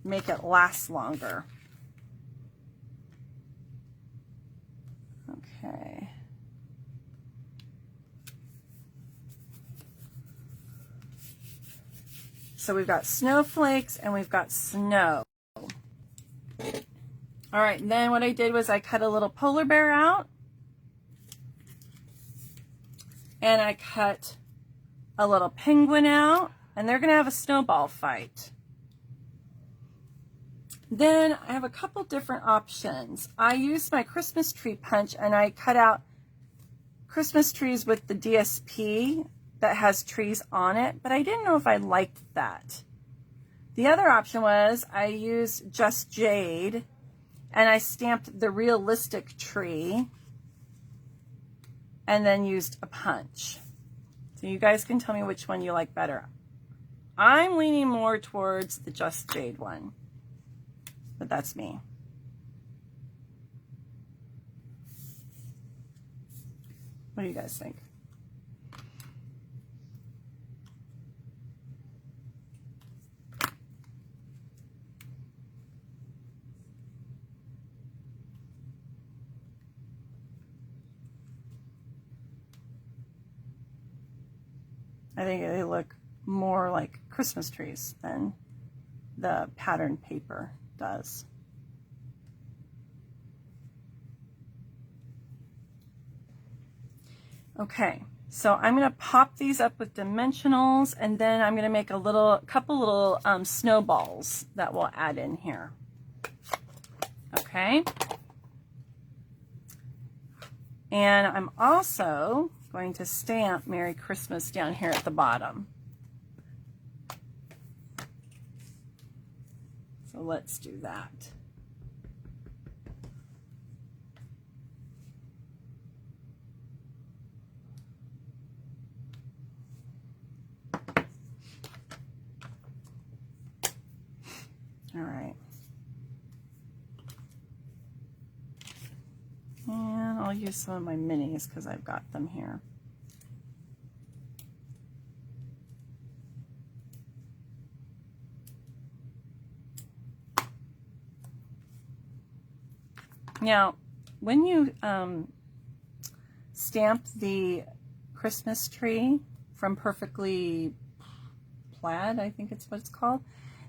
make it last longer. Okay. So we've got snowflakes and we've got snow. All right, and then what I did was I cut a little polar bear out. And I cut a little penguin out, and they're going to have a snowball fight. Then I have a couple different options. I used my Christmas tree punch, and I cut out Christmas trees with the DSP that has trees on it, but I didn't know if I liked that. The other option was I used Just Jade, and I stamped the realistic tree, and then used a punch. So you guys can tell me which one you like better. I'm leaning more towards the Just Jade one, but that's me. What do you guys think? I think they look more like Christmas trees than the pattern paper does. Okay, so I'm going to pop these up with dimensionals, and then I'm going to make a couple little snowballs that we'll add in here. Okay. And I'm also going to stamp Merry Christmas down here at the bottom. So let's do that. All right. And I'll use some of my minis because I've got them here. Now, when you stamp the Christmas tree from Perfectly Plaid, I think it's what it's called,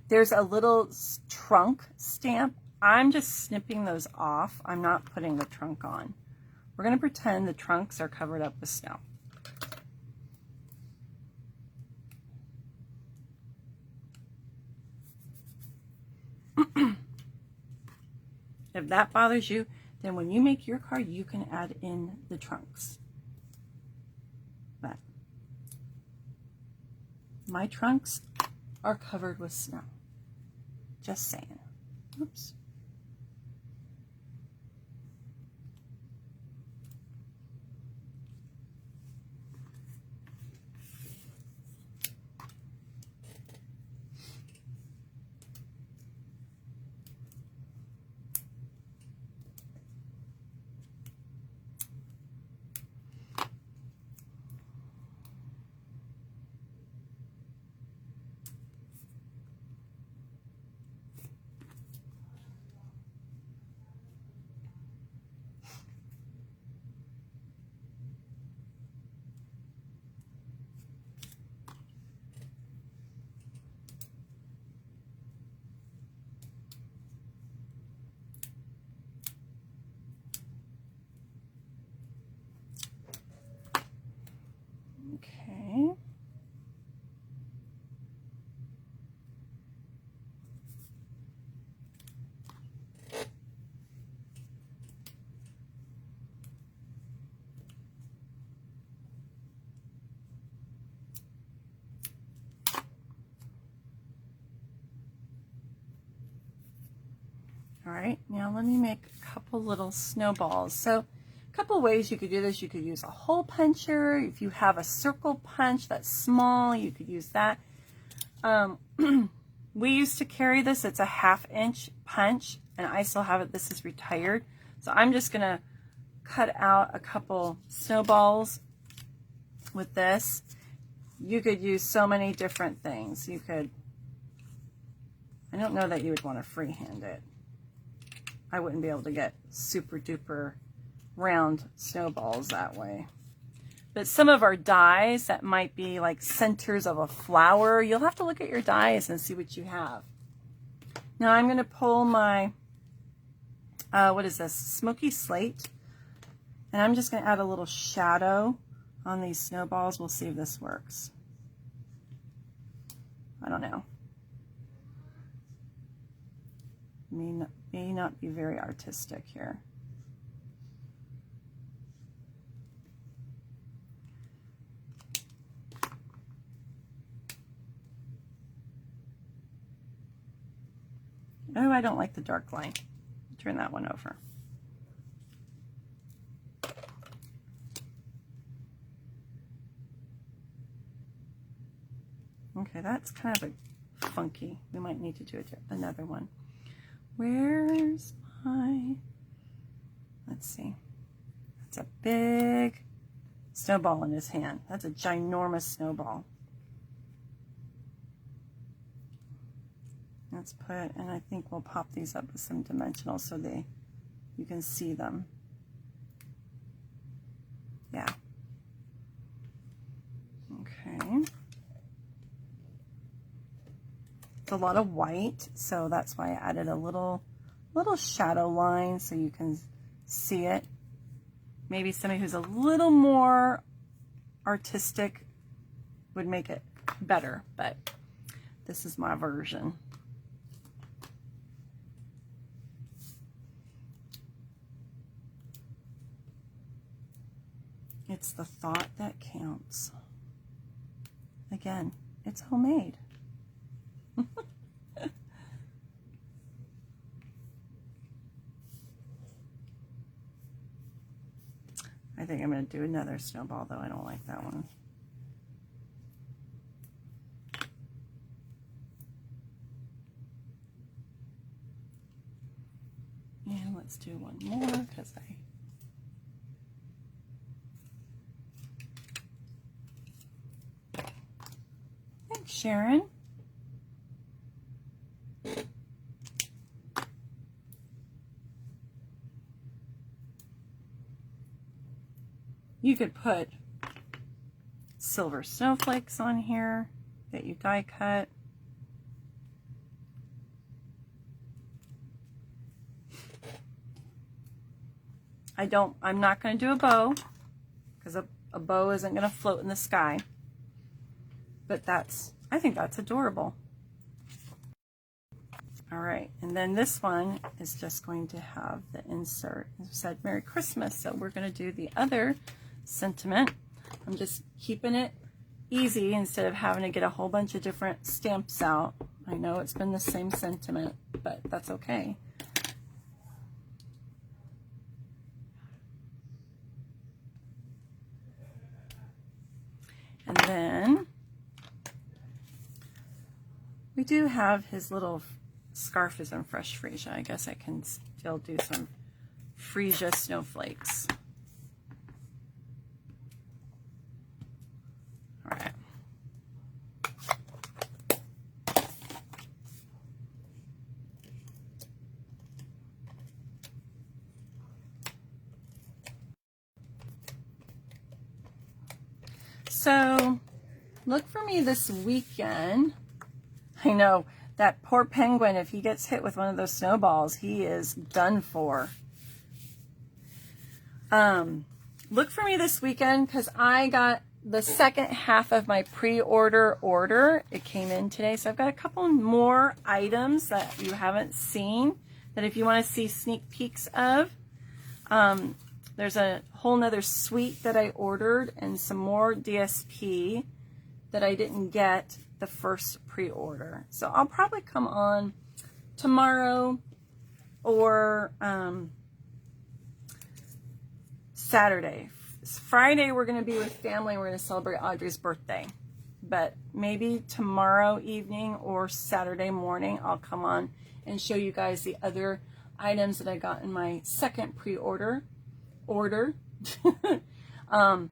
there's a little trunk stamp. I'm just snipping those off. I'm not putting the trunk on. We're going to pretend the trunks are covered up with snow. If that bothers you, then when you make your card, you can add in the trunks. But my trunks are covered with snow. Just saying. Oops. All right, now let me make a couple little snowballs. So a couple ways you could do this. You could use a hole puncher. If you have a circle punch that's small, you could use that. We used to carry this. It's a 1/2 inch punch, and I still have it. This is retired. So I'm just gonna cut out a couple snowballs with this. You could use so many different things. You could, I don't know that you would want to freehand it. I wouldn't be able to get super duper round snowballs that way. But some of our dies that might be like centers of a flower, you'll have to look at your dies and see what you have. Now I'm going to pull my, what is this, smoky slate. And I'm just going to add a little shadow on these snowballs. We'll see if this works. I don't know. May not be very artistic here. Oh, I don't like the dark line. Turn that one over. Okay, that's kind of a funky. We might need to do another one. Where's my, let's see. That's a big snowball in his hand. That's a ginormous snowball. Let's put, and I think we'll pop these up with some dimensionals so you can see them. Yeah. Okay. It's a lot of white, so that's why I added a little shadow line so you can see it. Maybe somebody who's a little more artistic would make it better, but this is my version. It's the thought that counts. Again, it's homemade. I think I'm going to do another snowball, though I don't like that one. And let's do one more because Thanks, Sharon. You could put silver snowflakes on here that you die cut. I'm not going to do a bow because a bow isn't going to float in the sky. But I think that's adorable. All right, and then this one is just going to have the insert. It said Merry Christmas, so we're going to do the other sentiment. I'm just keeping it easy instead of having to get a whole bunch of different stamps out. I know it's been the same sentiment, but that's okay. And then we do have his little scarf is in fresh freesia. I guess I can still do some freesia snowflakes. All right. So look for me this weekend. I know that poor penguin, if he gets hit with one of those snowballs, he is done for. Look for me this weekend because I got the second half of my pre-order order. It came in today, so I've got a couple more items that you haven't seen that if you want to see sneak peeks of. There's a whole nother suite that I ordered and some more DSP that I didn't get the first pre-order. So I'll probably come on tomorrow or Saturday. Friday, we're going to be with family. We're going to celebrate Audrey's birthday. But maybe tomorrow evening or Saturday morning, I'll come on and show you guys the other items that I got in my second pre-order order. And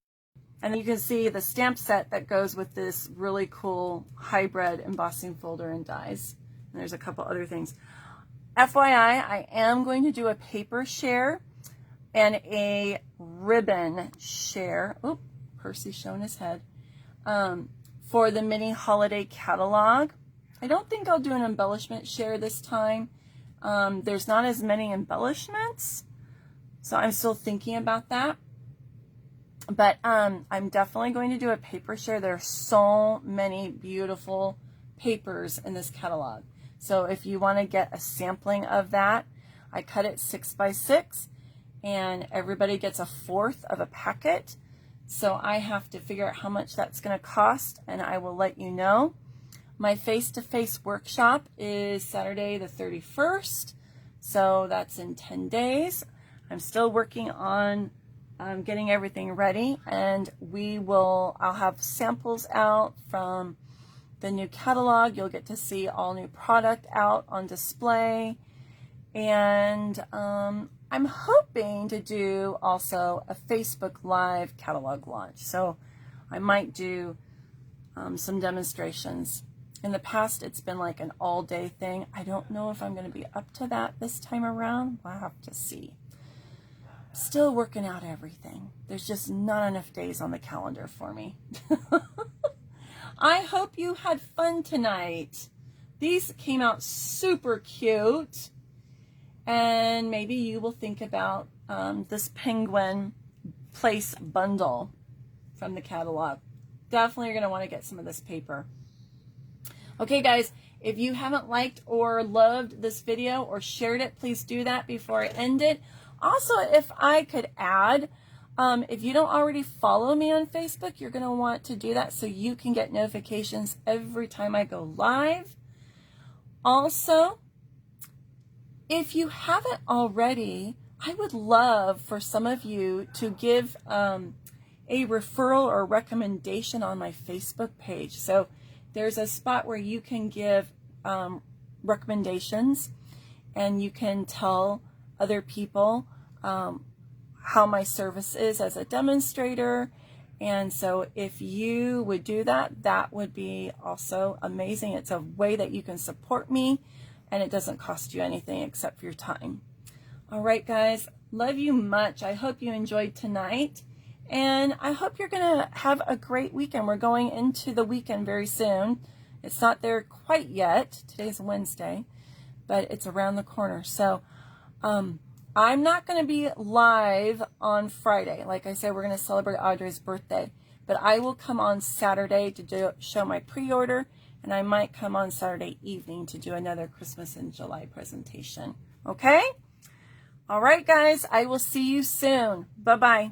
then you can see the stamp set that goes with this really cool hybrid embossing folder and dies. And there's a couple other things. FYI, I am going to do a paper share and a ribbon share. Oop, Percy's showing his head. For the mini holiday catalog. I don't think I'll do an embellishment share this time. There's not as many embellishments, so I'm still thinking about that. But I'm definitely going to do a paper share. There are so many beautiful papers in this catalog. So if you want to get a sampling of that, I cut it 6 by 6, and everybody gets a 1/4 of a packet. So I have to figure out how much that's going to cost, and I will let you know. My face-to-face workshop is Saturday the 31st, so that's in 10 days. I'm still working on getting everything ready, and I'll have samples out from the new catalog. You'll get to see all new product out on display, and I'm hoping to do also a Facebook Live catalog launch. So I might do some demonstrations. In the past, it's been like an all-day thing. I don't know if I'm going to be up to that this time around. We'll have to see. Still working out everything. There's just not enough days on the calendar for me. I hope you had fun tonight. These came out super cute. And maybe you will think about this penguin place bundle from the catalog. Definitely you're going to want to get some of this paper. Okay, guys, if you haven't liked or loved this video or shared it, please do that before I end it. Also, if I could add, if you don't already follow me on Facebook, you're going to want to do that so you can get notifications every time I go live. Also, if you haven't already, I would love for some of you to give a referral or recommendation on my Facebook page. So there's a spot where you can give recommendations, and you can tell other people how my service is as a demonstrator. And so if you would do that, that would be also amazing. It's a way that you can support me, and it doesn't cost you anything except for your time. All right, guys, love you much. I hope you enjoyed tonight, and I hope you're going to have a great weekend. We're going into the weekend very soon. It's not there quite yet. Today's Wednesday, but it's around the corner. So I'm not going to be live on Friday. Like I said, we're going to celebrate Audrey's birthday, but I will come on Saturday to show my pre-order, and I might come on Saturday evening to do another Christmas in July presentation. Okay? All right, guys, I will see you soon. Bye-bye.